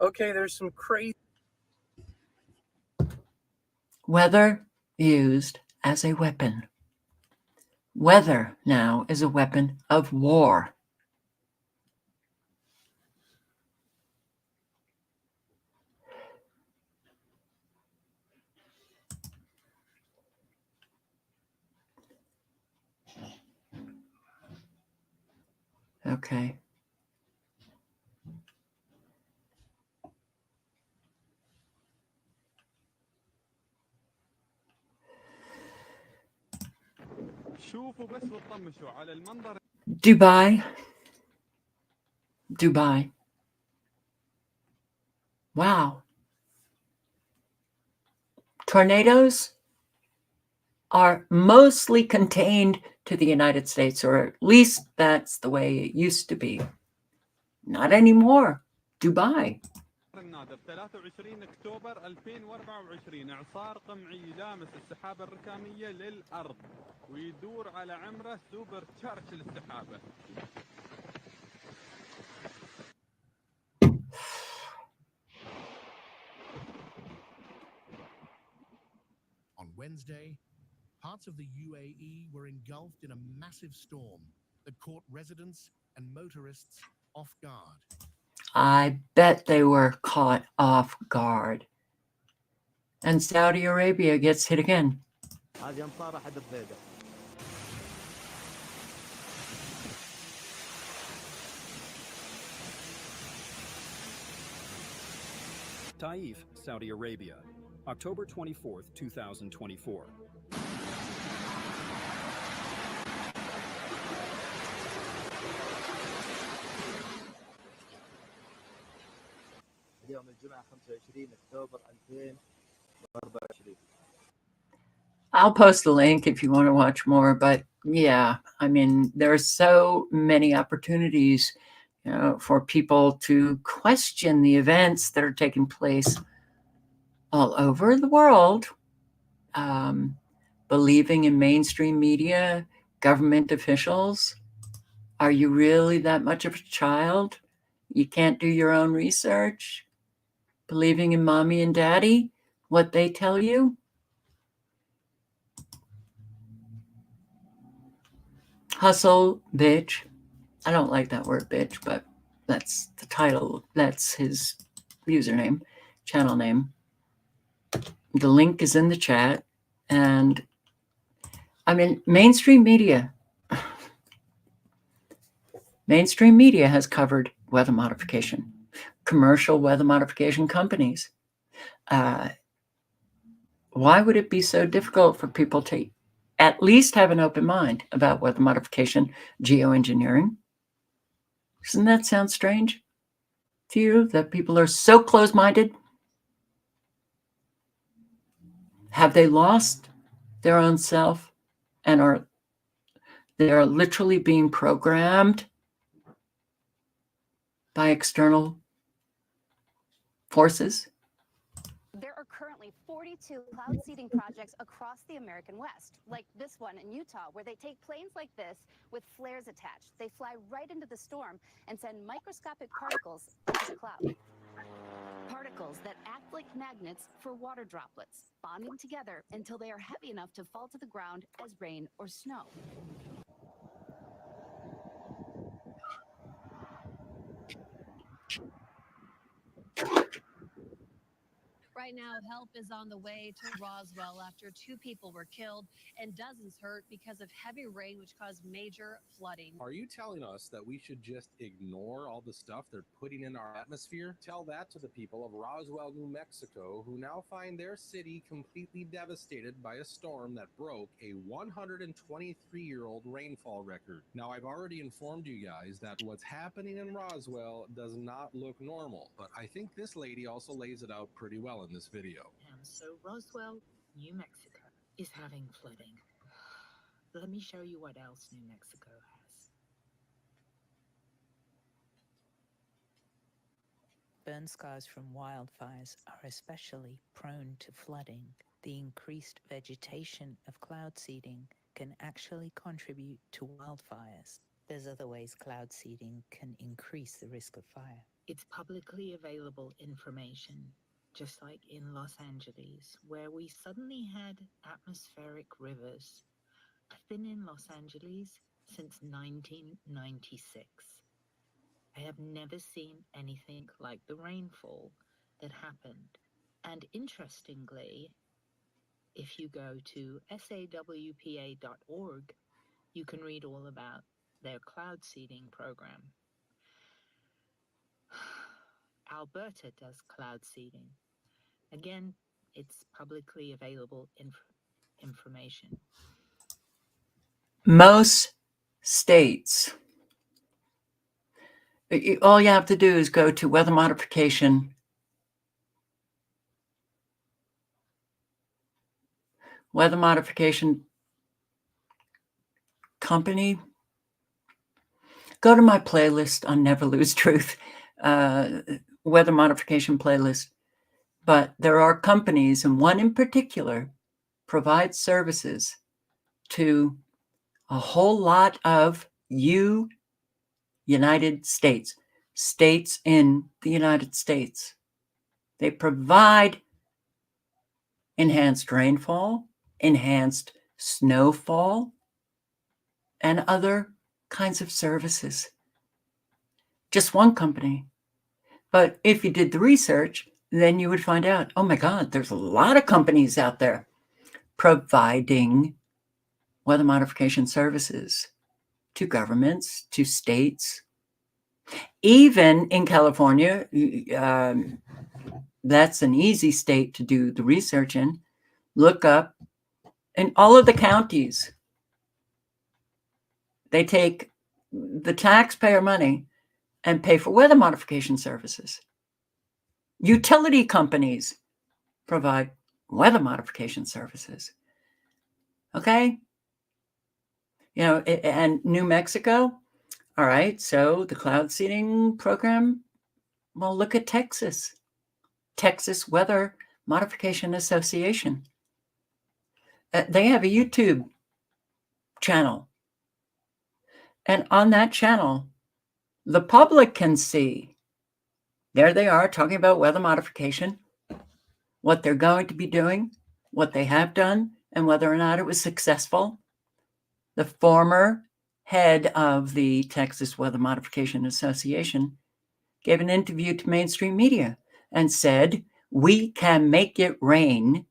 [SPEAKER 15] Okay, there's some crazy.
[SPEAKER 1] Weather used as a weapon. Weather now is a weapon of war. Okay. Dubai. Dubai. Wow. Tornadoes are mostly contained to the United States, or at least that's the way it used to be. Not anymore. Dubai.
[SPEAKER 16] النادر 23 اكتوبر 2024 اعصار قمعي يلامس السحابه الركاميه للارض ويدور على عمره سوبر تشارج للسحابه.
[SPEAKER 17] On Wednesday, parts of the UAE were engulfed in a massive storm that caught residents and motorists off guard.
[SPEAKER 1] I bet they were caught off guard. And Saudi Arabia gets hit again.
[SPEAKER 18] Taif, Saudi Arabia, October 24th, 2024.
[SPEAKER 19] اليوم الجمعة 25 أكتوبر 2024.
[SPEAKER 1] I'll post a link if you want to watch more, but yeah, I mean, there are so many opportunities, for people to question the events that are taking place all over the world, believing in mainstream media, government officials. Are you really that much of a child? You can't do your own research? Believing in mommy and daddy, what they tell you? Hustle, bitch. I don't like that word, bitch, but that's the title. That's his username, channel name. The link is in the chat. And I mean, mainstream media has covered weather modification, commercial weather modification companies. Why would it be so difficult for people to at least have an open mind about weather modification, geoengineering? Doesn't that sound strange to you, that people are so close-minded? Have they lost their own self and they are literally being programmed by external forces?
[SPEAKER 20] There are currently 42 cloud seeding projects across the American West, like this one in Utah, where they take planes like this with flares attached. They fly right into the storm and send microscopic particles into the cloud. Particles that act like magnets for water droplets, bonding together until they are heavy enough to fall to the ground as rain or snow.
[SPEAKER 21] Right now, help is on the way to Roswell after 2 people were killed and dozens hurt because of heavy rain, which caused major flooding.
[SPEAKER 22] Are you telling us that we should just ignore all the stuff they're putting in our atmosphere? Tell that to the people of Roswell, New Mexico, who now find their city completely devastated by a storm that broke a 123-year-old rainfall record. Now, I've already informed you guys that what's happening in Roswell does not look normal, but I think this lady also lays it out pretty well in this video.
[SPEAKER 23] So Roswell, New Mexico is having flooding. Let me show you what else New Mexico has.
[SPEAKER 24] Burn scars from wildfires are especially prone to flooding. The increased vegetation of cloud seeding can actually contribute to wildfires. There's other ways cloud seeding can increase the risk of fire.
[SPEAKER 23] It's publicly available information, just like in Los Angeles, where we suddenly had atmospheric rivers. I've been in Los Angeles since 1996. I have never seen anything like the rainfall that happened. And interestingly, if you go to sawpa.org, you can read all about their cloud seeding program. Alberta does cloud seeding. Again, it's publicly available information.
[SPEAKER 1] Most states, all you have to do is go to weather modification. Weather modification company. Go to my playlist on Never Lose Truth, weather modification playlist. But there are companies, and one in particular provides services to a whole lot of United States, states in the United States. They provide enhanced rainfall, enhanced snowfall, and other kinds of services. Just one company. But if you did the research, then you would find out, oh my God, there's a lot of companies out there providing weather modification services to governments, to states. Even in California, that's an easy state to do the research in. Look up in all of the counties. They take the taxpayer money and pay for weather modification services. Utility companies provide weather modification services. Okay? You know, and New Mexico, all right, so the cloud seeding program, well, look at Texas. Texas Weather Modification Association. They have a YouTube channel. And on that channel, the public can see. There they are talking about weather modification, what they're going to be doing, what they have done, and whether or not it was successful. The former head of the Texas Weather Modification Association gave an interview to mainstream media and said, we can make it rain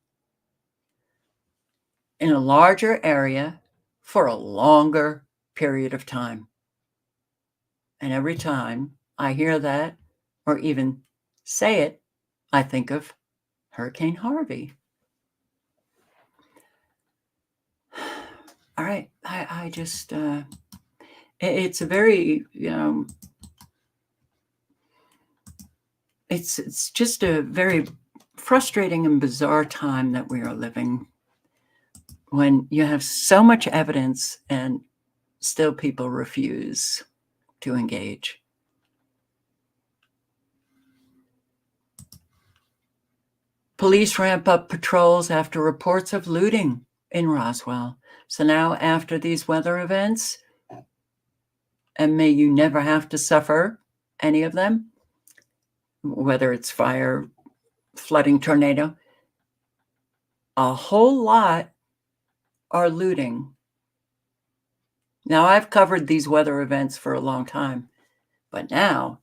[SPEAKER 1] in a larger area for a longer period of time. And every time I hear that or even say it, I think of Hurricane Harvey. All right. I just, it's a very, you know, it's just a very frustrating and bizarre time that we are living when you have so much evidence and still people refuse to engage. Police ramp up patrols after reports of looting in Roswell. So now after these weather events, and may you never have to suffer any of them, whether it's fire, flooding, tornado, a whole lot are looting. Now, I've covered these weather events for a long time, but now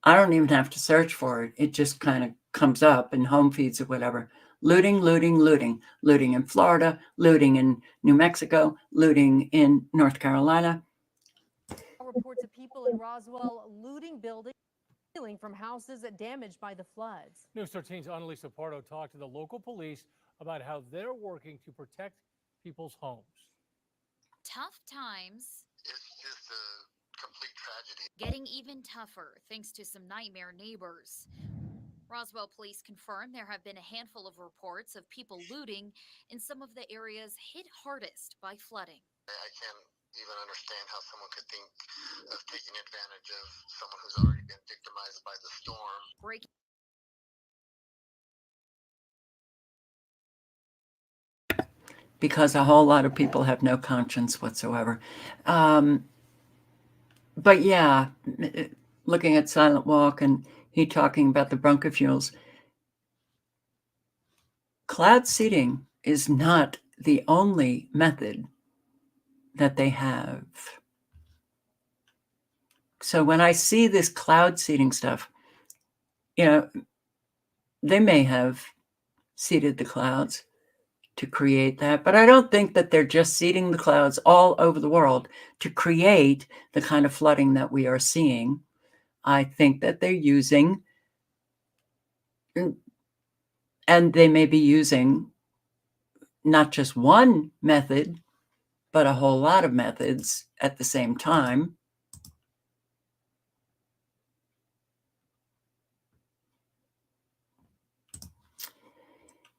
[SPEAKER 1] I don't even have to search for it. It just kind of comes up in home feeds or whatever. Looting, looting, looting. Looting in Florida, looting in New Mexico, looting in North Carolina.
[SPEAKER 2] Reports of people in Roswell looting buildings, stealing from houses damaged by the floods.
[SPEAKER 3] News 13's Annalisa Pardo talked to the local police about how they're working to protect people's homes.
[SPEAKER 5] Tough times. It's just a complete tragedy. Getting even tougher thanks to some nightmare neighbors. Roswell police confirm there have been a handful of reports of people looting in some of the areas hit hardest by flooding. I can't even understand how someone could think of taking advantage of someone who's already been victimized by the storm.
[SPEAKER 1] Because a whole lot of people have no conscience whatsoever. But yeah, looking at Silent Walk and he talking about the bronchofuels, cloud seeding is not the only method that they have. So when I see this cloud seeding stuff, you know, they may have seeded the clouds to create that. But I don't think that they're just seeding the clouds all over the world to create the kind of flooding that we are seeing. I think that they're using, and they may be using not just one method, but a whole lot of methods at the same time.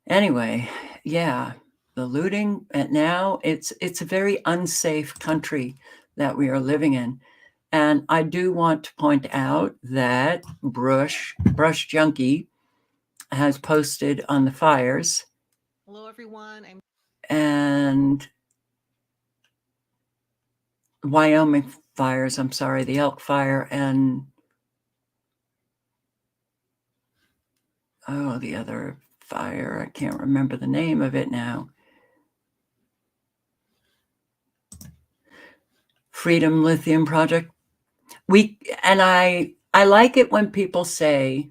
[SPEAKER 1] Anyway, yeah, the looting, and now it's a very unsafe country that we are living in. And I do want to point out that Brush Junkie has posted on the fires.
[SPEAKER 6] Hello, everyone.
[SPEAKER 1] And Wyoming fires, I'm sorry, the Elk Fire and the other fire, I can't remember the name of it now. Freedom Lithium Project. I like it when people say,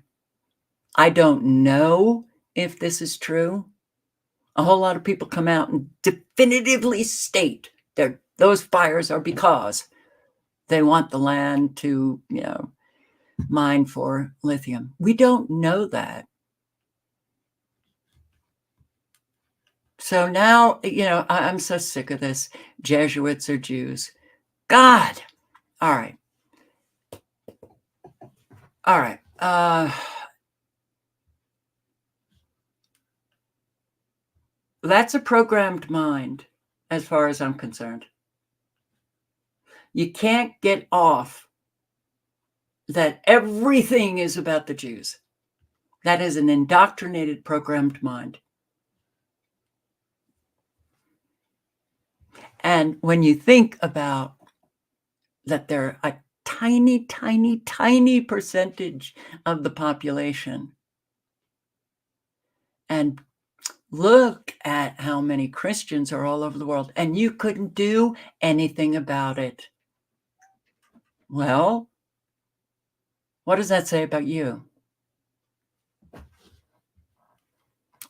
[SPEAKER 1] I don't know if this is true. A whole lot of people come out and definitively state that those fires are because they want the land to, mine for lithium. We don't know that. So now, I'm so sick of this. Jesuits or Jews. God. All right. All right. That's a programmed mind, as far as I'm concerned. You can't get off that everything is about the Jews. That is an indoctrinated, programmed mind. And when you think about that they're a tiny, tiny, tiny percentage of the population, and look at how many Christians are all over the world, and you couldn't do anything about it. Well, what does that say about you?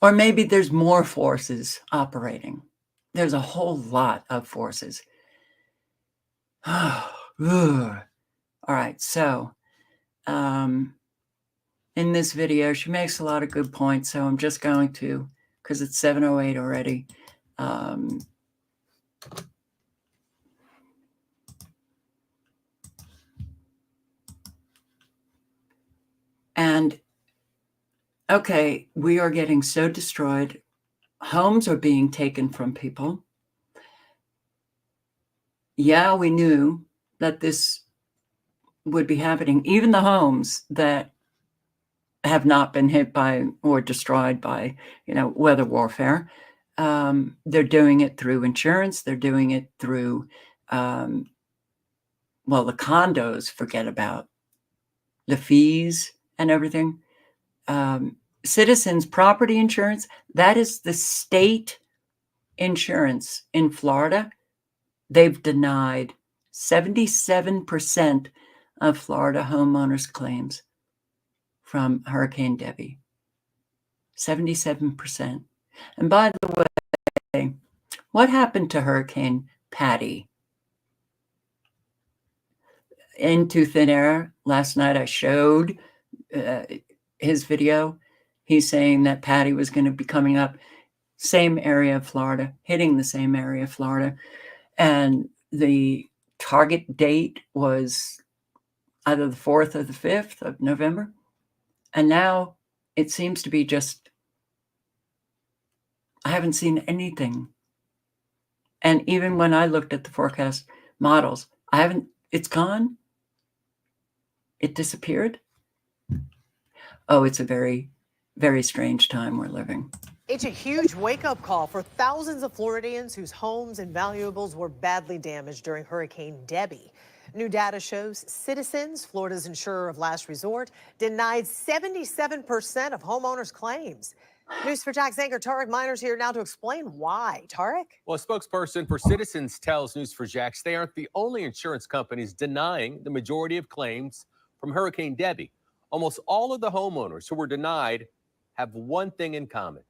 [SPEAKER 1] Or maybe there's more forces operating. There's a whole lot of forces. All right, so in this video, she makes a lot of good points, so I'm just going to, because it's 7:08 already. And okay, we are getting so destroyed. Homes are being taken from people. Yeah, we knew that this would be happening. Even the homes that have not been hit by or destroyed by, weather warfare, they're doing it through insurance. They're doing it through, the condos, forget about the fees and everything. Citizens property insurance, that is the state insurance in Florida. They've denied 77% of Florida homeowners' claims from Hurricane Debbie. 77%. And by the way, what happened to Hurricane Patty? Into thin air. Last night I showed his video. He's saying that Patty was going to be coming up, same area of Florida, hitting the same area of Florida. And the target date was either the 4th or the 5th of November. And now it seems to be just, I haven't seen anything. And even when I looked at the forecast models, it's gone. It disappeared. Oh, it's a very, very strange time we're living.
[SPEAKER 7] It's a huge wake-up call for thousands of Floridians whose homes and valuables were badly damaged during Hurricane Debbie. New data shows citizens, Florida's insurer of last resort, denied 77% of homeowners' claims. News4Jack's anchor Tarek Miner's here now to explain why. Tarek?
[SPEAKER 8] Well, a spokesperson for Citizens tells News4Jax they aren't the only insurance companies denying the majority of claims from Hurricane Debbie. Almost all of the homeowners who were denied have one thing in common.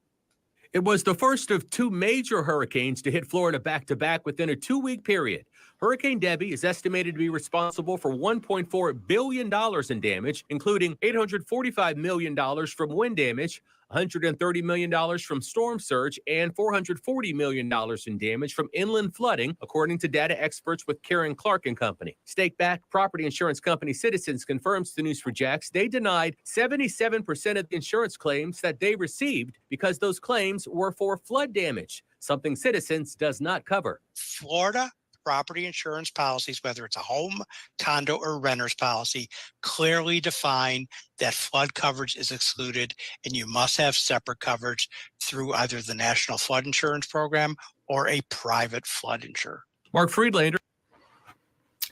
[SPEAKER 8] It was the first of two major hurricanes to hit Florida back-to-back within a 2-week period. Hurricane Debbie is estimated to be responsible for $1.4 billion in damage, including $845 million from wind damage, $130 million from storm surge, and $440 million in damage from inland flooding, according to data experts with Karen Clark and Company. Stake-backed property insurance company Citizens confirms to News4Jax they denied 77% of the insurance claims that they received because those claims were for flood damage, something Citizens does not cover.
[SPEAKER 6] Florida property insurance policies, whether it's a home, condo, or renter's policy, clearly define that flood coverage is excluded, and you must have separate coverage through either the National Flood Insurance Program or a private flood insurer.
[SPEAKER 8] Mark Friedlander.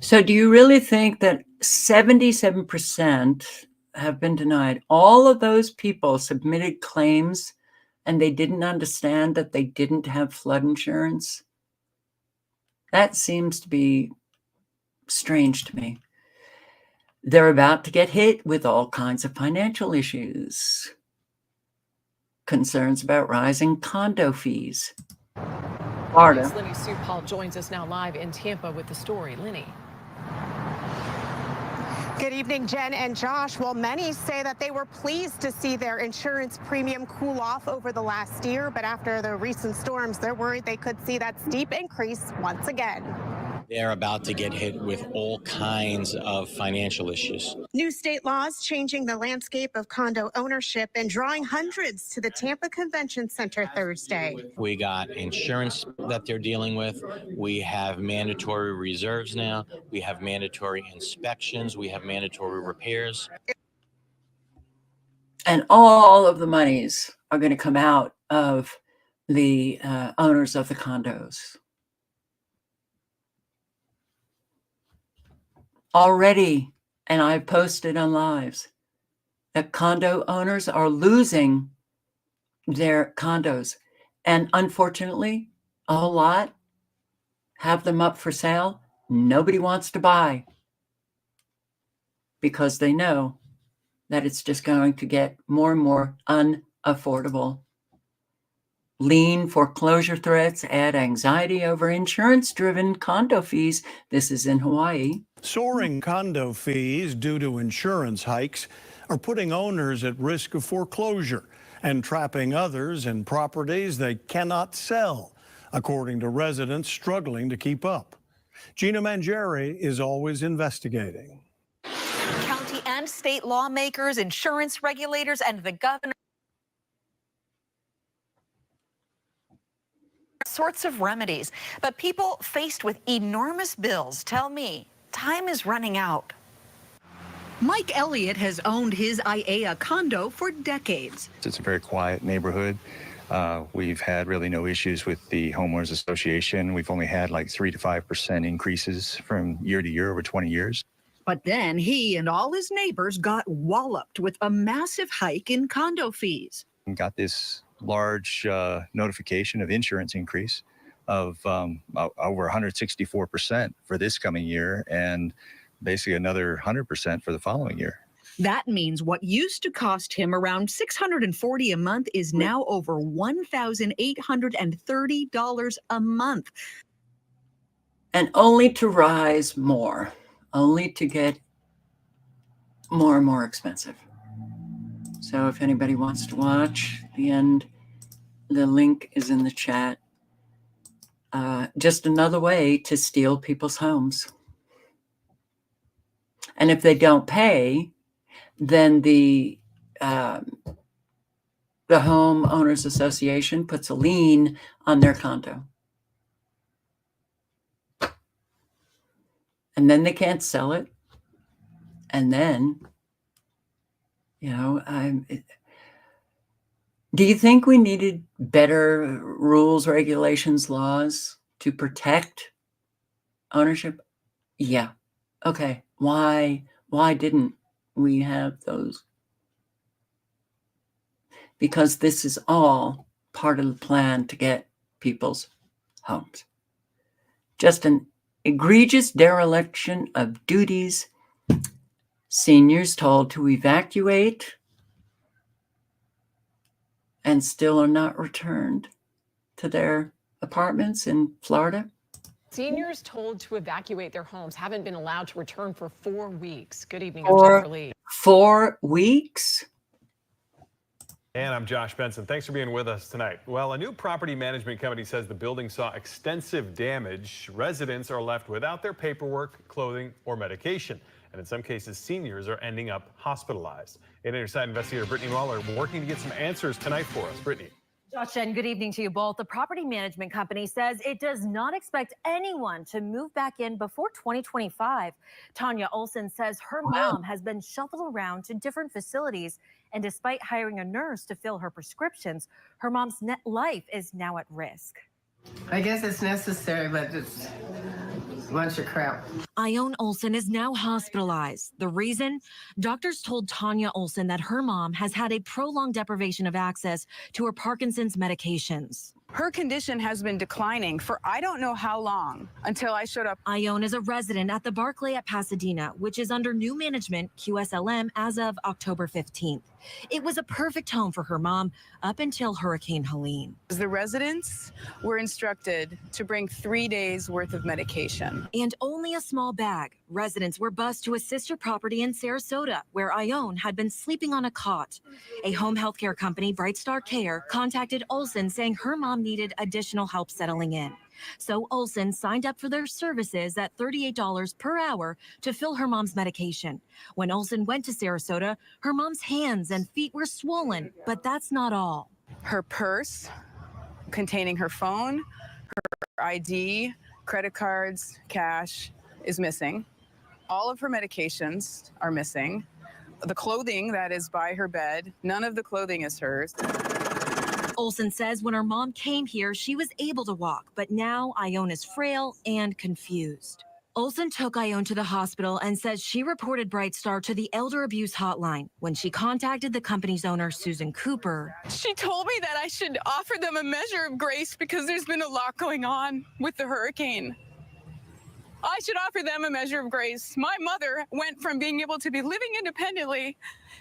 [SPEAKER 1] So do you really think that 77% have been denied? All of those people submitted claims and they didn't understand that they didn't have flood insurance? That seems to be strange to me. They're about to get hit with all kinds of financial issues. Concerns about rising condo fees. Florida.
[SPEAKER 9] Lenny Sue Paul joins us now live in Tampa with the story. Lenny.
[SPEAKER 10] Good evening, Jen and Josh. Well, many say that they were pleased to see their insurance premium cool off over the last year, but after the recent storms, they're worried they could see that steep increase once again.
[SPEAKER 11] They're about to get hit with all kinds of financial issues.
[SPEAKER 10] New state laws changing the landscape of condo ownership and drawing hundreds to the Tampa Convention Center Thursday.
[SPEAKER 11] We got insurance that they're dealing with. We have mandatory reserves now. We have mandatory inspections. We have mandatory repairs.
[SPEAKER 1] And all of the monies are going to come out of the owners of the condos. Already, and I've posted on lives, that condo owners are losing their condos. And unfortunately, a whole lot have them up for sale. Nobody wants to buy because they know that it's just going to get more and more unaffordable. Lean foreclosure threats add anxiety over insurance-driven condo fees. This is in Hawaii.
[SPEAKER 25] Soaring condo fees due to insurance hikes are putting owners at risk of foreclosure and trapping others in properties they cannot sell, according to residents struggling to keep up. Gina Mangieri is always investigating.
[SPEAKER 26] County and state lawmakers, insurance regulators, and the governor sorts of remedies. But people faced with enormous bills tell me time is running out.
[SPEAKER 27] Mike Elliott has owned his Aiea condo for decades.
[SPEAKER 28] It's a very quiet neighborhood. We've had really no issues with the homeowners association. We've only had like 3 to 5% increases from year to year over 20 years.
[SPEAKER 27] But then he and all his neighbors got walloped with a massive hike in condo fees.
[SPEAKER 28] We got this large notification of insurance increase of over 164% for this coming year, and basically another 100% for the following year.
[SPEAKER 27] That means what used to cost him around $640 a month is now over $1,830 a month.
[SPEAKER 1] And only to rise more, only to get more and more expensive. So if anybody wants to watch the end, the link is in the chat. Just another way to steal people's homes. And if they don't pay, then the homeowners association puts a lien on their condo. And then they can't sell it. And then, do you think we needed better rules, regulations, laws to protect ownership? Yeah. Okay. Why didn't we have those? Because this is all part of the plan to get people's homes. Just an egregious dereliction of duties. Seniors told to evacuate and still are not returned to their apartments in Florida.
[SPEAKER 9] Seniors told to evacuate their homes haven't been allowed to return for 4 weeks. Good evening, I'm Jennifer Lee.
[SPEAKER 1] 4 weeks?
[SPEAKER 4] And I'm Josh Benson. Thanks for being with us tonight. Well, a new property management company says the building saw extensive damage. Residents are left without their paperwork, clothing, or medication. And in some cases, seniors are ending up hospitalized. Insight investigator Brittany Lawler working to get some answers tonight for us. Brittany.
[SPEAKER 12] Josh, and good evening to you both. The property management company says it does not expect anyone to move back in before 2025. Tanya Olson says her mom has been shuffled around to different facilities, and despite hiring a nurse to fill her prescriptions, her mom's life is now at risk.
[SPEAKER 13] I guess it's necessary, but it's a bunch of crap.
[SPEAKER 12] Ione Olson is now hospitalized. The reason? Doctors told Tanya Olson that her mom has had a prolonged deprivation of access to her Parkinson's medications.
[SPEAKER 14] Her condition has been declining for I don't know how long until I showed up.
[SPEAKER 12] Ione is a resident at the Barclay at Pasadena, which is under new management, QSLM, as of October 15th. It was a perfect home for her mom up until Hurricane Helene.
[SPEAKER 14] The residents were instructed to bring 3 days worth of medication.
[SPEAKER 12] And only a small bag. Residents were bused to a sister property in Sarasota, where Ione had been sleeping on a cot. A home health care company, Bright Star Care, contacted Olson saying her mom needed additional help settling in. So Olson signed up for their services at $38 per hour to fill her mom's medication. When Olson went to Sarasota, her mom's hands and feet were swollen, but that's not all.
[SPEAKER 14] Her purse containing her phone, her ID, credit cards, cash is missing. All of her medications are missing. The clothing that is by her bed, none of the clothing is hers.
[SPEAKER 12] Olson says when her mom came here, she was able to walk, but now Ione is frail and confused. Olson took Ione to the hospital and says she reported Bright Star to the elder abuse hotline. When she contacted the company's owner, Susan Cooper,
[SPEAKER 14] She told me that I should offer them a measure of grace because there's been a lot going on with the hurricane. I should offer them a measure of grace. My mother went from being able to be living independently,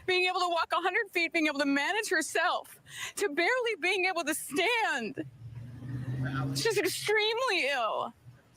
[SPEAKER 14] being able to walk 100 feet, being able to manage herself, to barely being able to stand. She's extremely ill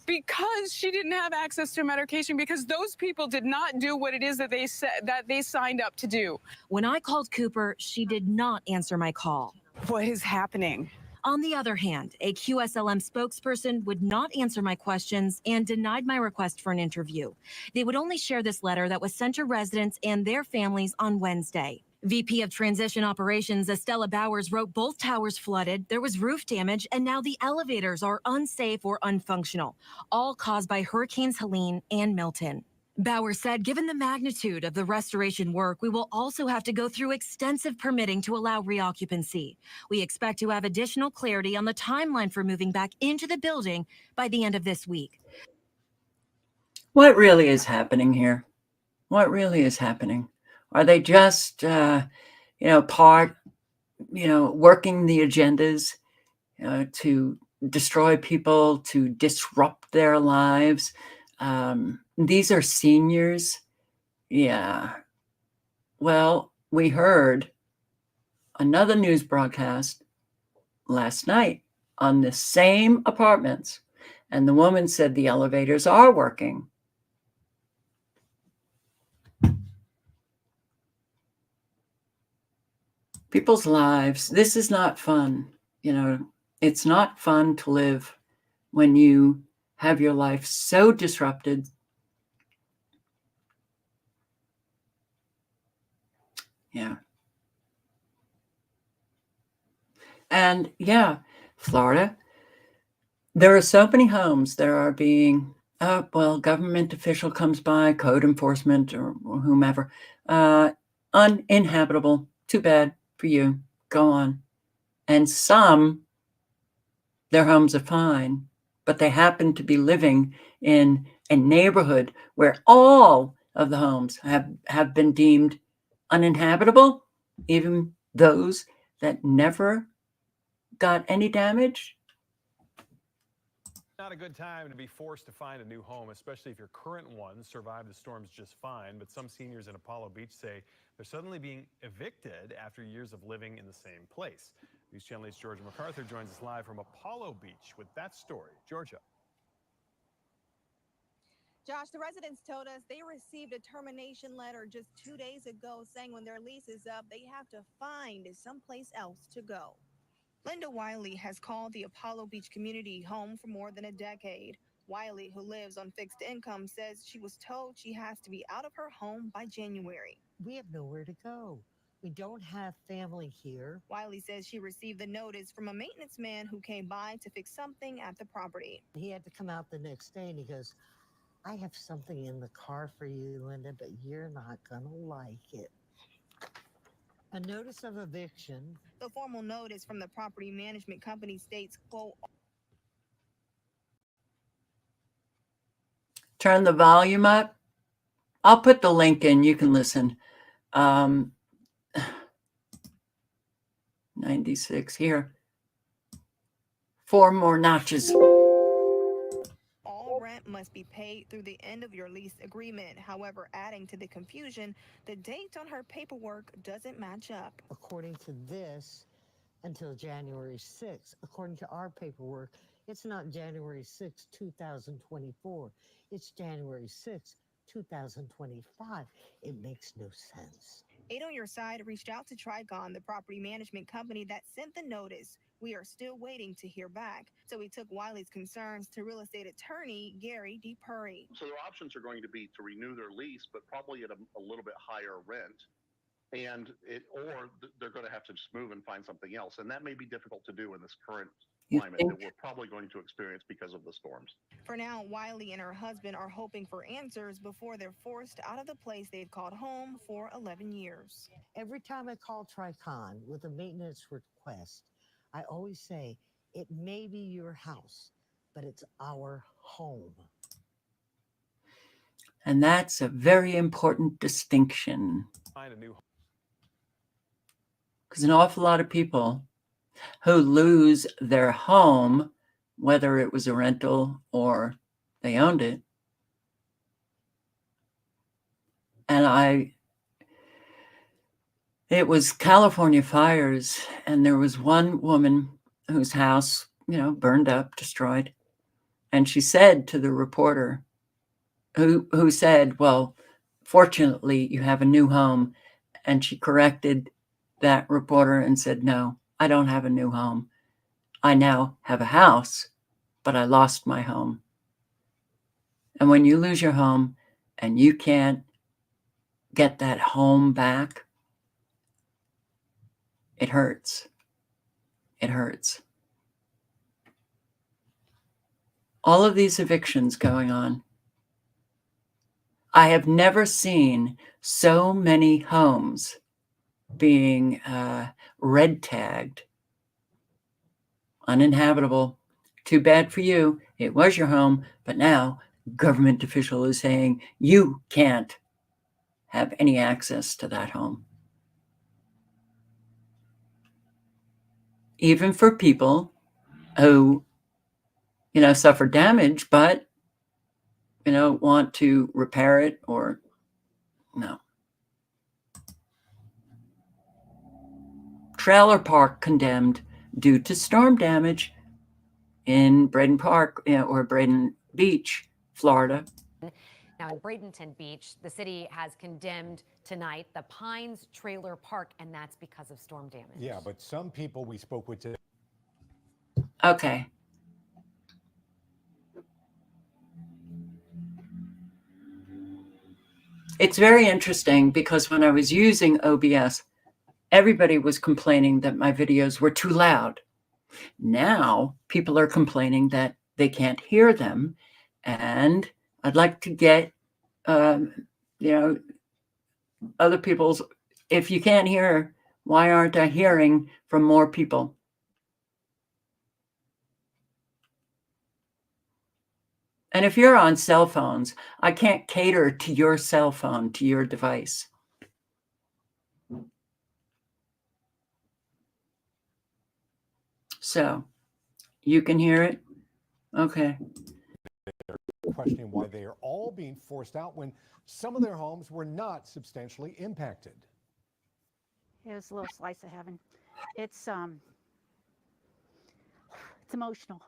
[SPEAKER 14] because she didn't have access to medication, because those people did not do what it is that they said that they signed up to do.
[SPEAKER 12] when I called Cooper, she did not answer my call.
[SPEAKER 14] What is happening?
[SPEAKER 12] On the other hand, a QSLM spokesperson would not answer my questions and denied my request for an interview. They would only share this letter that was sent to residents and their families on Wednesday. VP of Transition Operations Estella Bowers wrote both towers flooded, there was roof damage, and now the elevators are unsafe or unfunctional, all caused by Hurricanes Helene and Milton. Bowers said, given the magnitude of the restoration work, we will also have to go through extensive permitting to allow reoccupancy. We expect to have additional clarity on the timeline for moving back into the building by the end of this week.
[SPEAKER 1] What really is happening here? What really is happening? Are they just, working the agendas to destroy people, to disrupt their lives? These are seniors. Yeah. Well, we heard another news broadcast last night on the same apartments, and the woman said the elevators are working. People's lives, this is not fun. It's not fun to live when you have your life so disrupted. Yeah. And Florida, there are so many homes that are being, government official comes by, code enforcement or whomever, uninhabitable. Too bad for you. Go on. And some, their homes are fine, but they happen to be living in a neighborhood where all of the homes have been deemed uninhabitable, even those that never got any damage.
[SPEAKER 4] Not a good time to be forced to find a new home, especially if your current one survived the storms just fine. But some seniors in Apollo Beach say they're suddenly being evicted after years of living in the same place. News Channel 8's Georgia MacArthur joins us live from Apollo Beach with that story. Georgia.
[SPEAKER 10] Josh, the residents told us they received a termination letter just 2 days ago saying when their lease is up, they have to find someplace else to go. Linda Wiley has called the Apollo Beach community home for more than a decade. Wiley, who lives on fixed income, says she was told she has to be out of her home by January.
[SPEAKER 15] We have nowhere to go. We don't have family here.
[SPEAKER 10] Wiley says she received the notice from a maintenance man who came by to fix something at the property.
[SPEAKER 15] He had to come out the next day and he goes, I have something in the car for you, Linda, but you're not going to like it. A notice of eviction.
[SPEAKER 10] The formal notice from the property management company states, quote,
[SPEAKER 1] Turn the volume up. I'll put the link in. You can listen. 96 here. 4 more notches.
[SPEAKER 10] all rent must be paid through the end of your lease agreement. However, adding to the confusion, the date on her paperwork doesn't match up.
[SPEAKER 15] According to this, until January 6th. According to our paperwork, it's not January 6, 2024. It's January 6, 2025. It makes no sense.
[SPEAKER 10] 8 on Your Side reached out to Tricon, the property management company that sent the notice. We are still waiting to hear back. So we took Wiley's concerns to real estate attorney Gary D. Purry.
[SPEAKER 16] So their options are going to be to renew their lease, but probably at a little bit higher rent. Or they're going to have to just move and find something else. And that may be difficult to do in this current climate that we're probably going to experience because of the storms.
[SPEAKER 10] For now, Wiley and her husband are hoping for answers before they're forced out of the place they've called home for 11 years.
[SPEAKER 15] Every time I call Tricon with a maintenance request, I always say, it may be your house, but it's our home.
[SPEAKER 1] And that's a very important distinction.
[SPEAKER 4] Find a new home.
[SPEAKER 1] Because an awful lot of people who lose their home, whether it was a rental or they owned it, and it was California fires, and there was one woman whose house, burned up, destroyed. And she said to the reporter who said, well, fortunately, you have a new home. And she corrected that reporter and said, no, I don't have a new home. I now have a house, but I lost my home. And when you lose your home and you can't get that home back, it hurts. It hurts. All of these evictions going on. I have never seen so many homes being red tagged, uninhabitable. Too bad for you. It was your home, but now government official is saying you can't have any access to that home. Even for people who, suffer damage, but, want to repair it or no. Trailer park condemned due to storm damage in Braden Park or Braden Beach, Florida.
[SPEAKER 2] Now, in Bradenton Beach, the city has condemned tonight the Pines Trailer Park, and that's because of storm damage.
[SPEAKER 17] Yeah, but some people we spoke with today.
[SPEAKER 1] Okay. It's very interesting because when I was using OBS, everybody was complaining that my videos were too loud. Now people are complaining that they can't hear them. And I'd like to get, other people's, if you can't hear, why aren't I hearing from more people? And if you're on cell phones, I can't cater to your cell phone, to your device. So, you can hear it? Okay.
[SPEAKER 17] They're questioning why they are all being forced out when some of their homes were not substantially impacted.
[SPEAKER 18] It was a little slice of heaven. It's
[SPEAKER 3] It's emotional.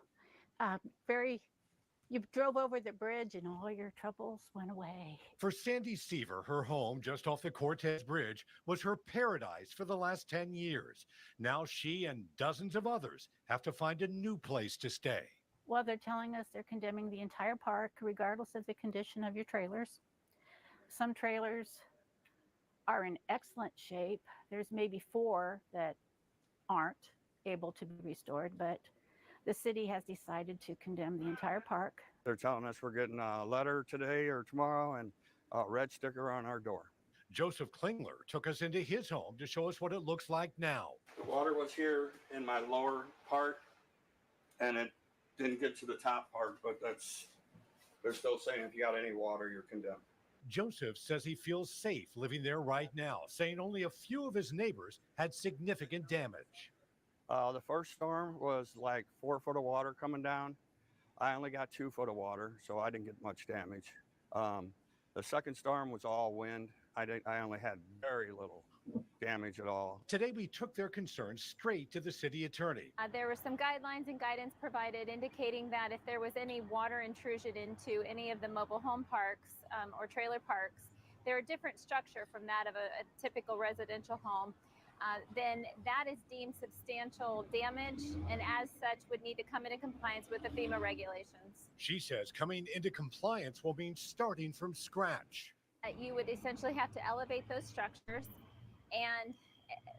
[SPEAKER 3] You drove over the bridge and all your troubles went away.
[SPEAKER 17] For Sandy Seaver, her home just off the Cortez Bridge was her paradise for the last 10 years. Now she and dozens of others have to find a new place to stay.
[SPEAKER 3] Well, they're telling us they're condemning the entire park, regardless of the condition of your trailers. Some trailers are in excellent shape. There's maybe 4 that aren't able to be restored, but the city has decided to condemn the entire park.
[SPEAKER 18] They're telling us we're getting a letter today or tomorrow and a red sticker on our door.
[SPEAKER 17] Joseph Klingler took us into his home to show us what it looks like now.
[SPEAKER 18] The water was here in my lower part, and it didn't get to the top part, but they're still saying if you got any water, you're condemned.
[SPEAKER 17] Joseph says he feels safe living there right now, saying only a few of his neighbors had significant damage.
[SPEAKER 18] The first storm was like 4 foot of water coming down. I only got 2 foot of water, so I didn't get much damage. The second storm was all wind. I only had very little damage at all.
[SPEAKER 17] Today, we took their concerns straight to the city attorney.
[SPEAKER 19] There were some guidelines and guidance provided indicating that if there was any water intrusion into any of the mobile home parks or trailer parks, they're a different structure from that of a typical residential home. Then that is deemed substantial damage and as such would need to come into compliance with the FEMA regulations.
[SPEAKER 17] She says coming into compliance will mean starting from scratch.
[SPEAKER 19] You would essentially have to elevate those structures, and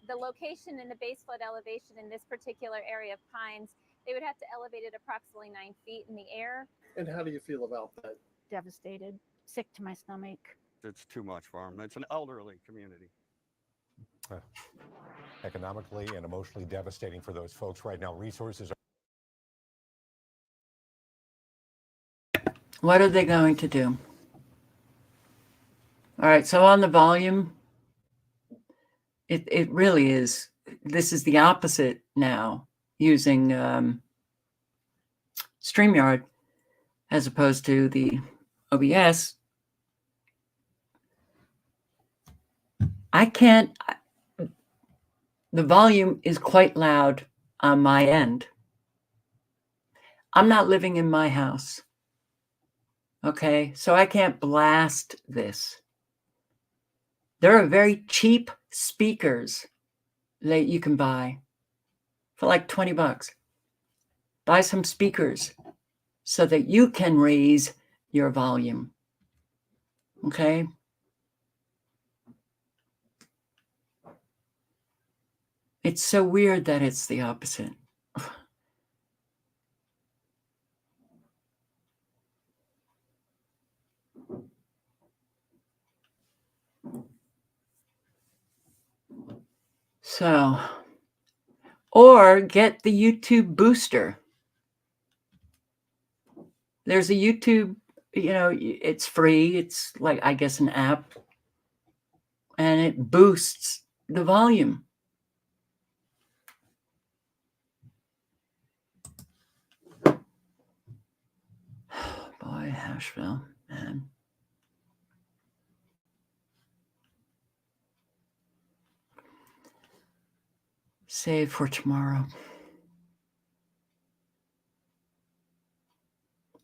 [SPEAKER 19] the location and the base flood elevation in this particular area of Pines, they would have to elevate it approximately 9 feet in the air.
[SPEAKER 20] And how do you feel about that?
[SPEAKER 3] Devastated, sick to my stomach.
[SPEAKER 18] It's too much for them. It's an elderly community.
[SPEAKER 17] Economically and emotionally devastating for those folks right now. Resources are...
[SPEAKER 1] What are they going to do? All right, so on the volume, it really is, this is the opposite now, using StreamYard as opposed to the OBS. The volume is quite loud on my end. I'm not living in my house. Okay, so I can't blast this. There are very cheap speakers that you can buy for like $20. Buy some speakers so that you can raise your volume. Okay? It's so weird that it's the opposite. So, or get the YouTube booster. There's a YouTube, it's free. It's like, I guess, an app. And it boosts the volume. Boy, Asheville, man. Save for tomorrow.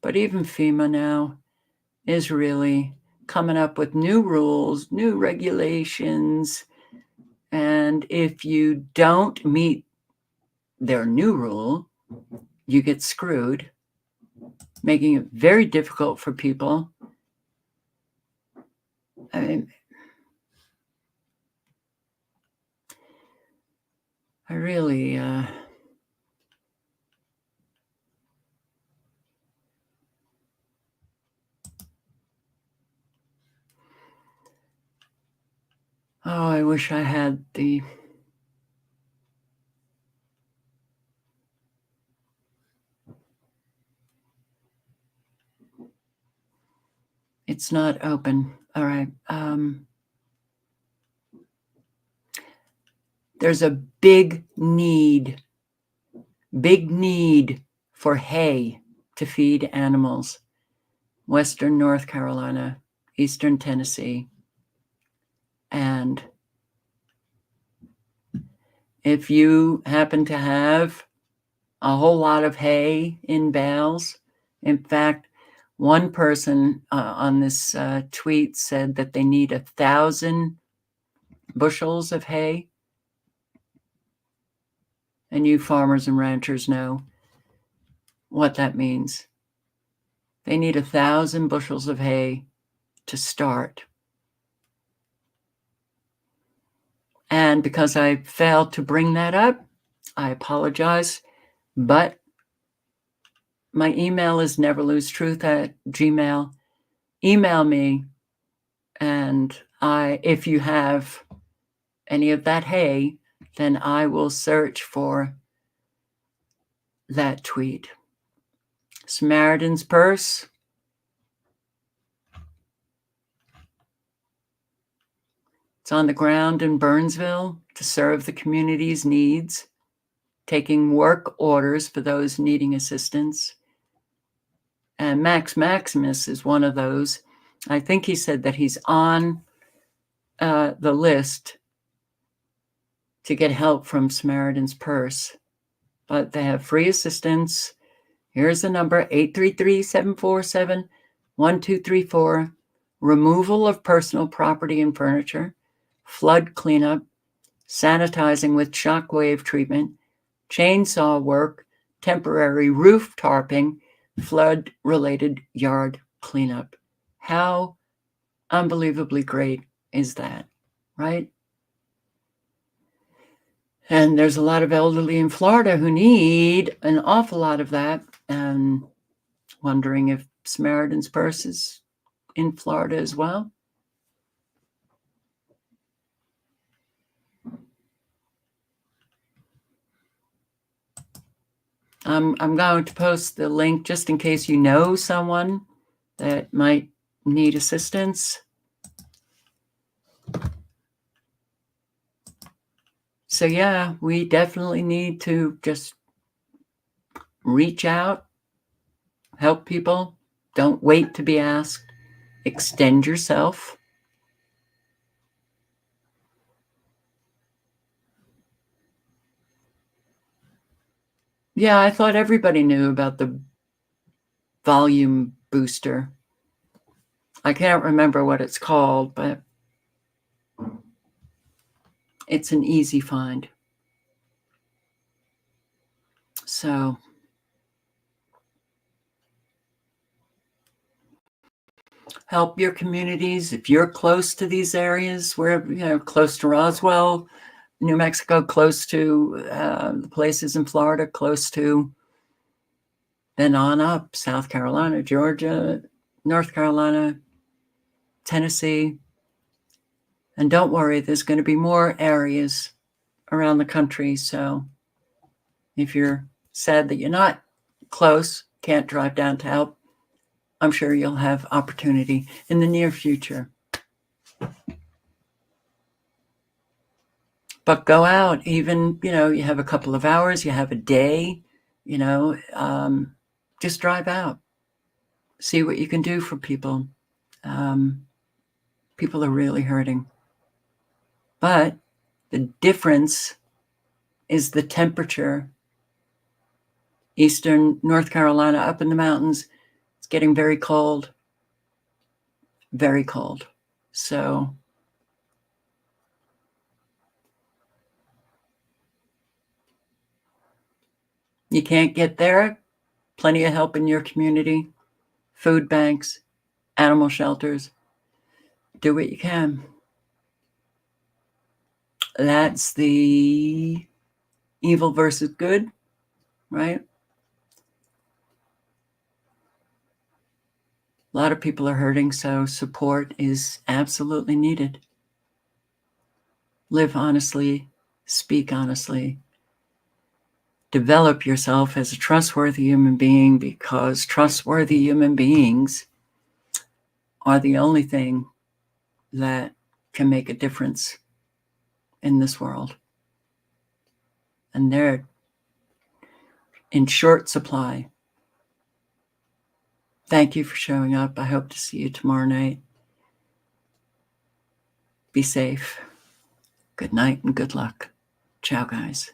[SPEAKER 1] But even FEMA now is really coming up with new rules, new regulations. And if you don't meet their new rule, you get screwed, making it very difficult for people. I mean, I really, I wish I had the it's not open. All right. There's a big need for hay to feed animals. Western North Carolina, Eastern Tennessee. And if you happen to have a whole lot of hay in bales. In fact, one person on this tweet said that they need 1,000 bushels of hay. And you farmers and ranchers know what that means. They need 1,000 bushels of hay to start. And because I failed to bring that up, I apologize. But my email is neverlosetruth@gmail.com. Email me, and if you have any of that hay, then I will search for that tweet. Samaritan's Purse. It's on the ground in Burnsville to serve the community's needs, taking work orders for those needing assistance. And Max Maximus is one of those. I think he said that he's on the list to get help from Samaritan's Purse. But they have free assistance. Here's the number, 833-747-1234. Removal of personal property and furniture, flood cleanup, sanitizing with shockwave treatment, chainsaw work, temporary roof tarping, flood-related yard cleanup. How unbelievably great is that, right? And there's a lot of elderly in Florida who need an awful lot of that, and wondering if Samaritan's Purse is in Florida as well. I'm going to post the link just in case you know someone that might need assistance. So yeah, we definitely need to just reach out, help people. Don't wait to be asked. Extend yourself. Yeah, I thought everybody knew about the volume booster. I can't remember what it's called, but it's an easy find. So help your communities. If you're close to these areas, where, close to Roswell, New Mexico, close to the places in Florida, close to, then on up, South Carolina, Georgia, North Carolina, Tennessee. And don't worry, there's going to be more areas around the country. So if you're sad that you're not close, can't drive down to help, I'm sure you'll have opportunity in the near future. But go out, even, you have a couple of hours, you have a day, just drive out. See what you can do for people. People are really hurting. But the difference is the temperature. Eastern North Carolina, up in the mountains, it's getting very cold. Very cold. So you can't get there. Plenty of help in your community. Food banks, animal shelters. Do what you can. That's the evil versus good, right? A lot of people are hurting, so support is absolutely needed. Live honestly, speak honestly. Develop yourself as a trustworthy human being, because trustworthy human beings are the only thing that can make a difference in this world. And they're in short supply. Thank you for showing up. I hope to see you tomorrow night. Be safe. Good night and good luck. Ciao, guys.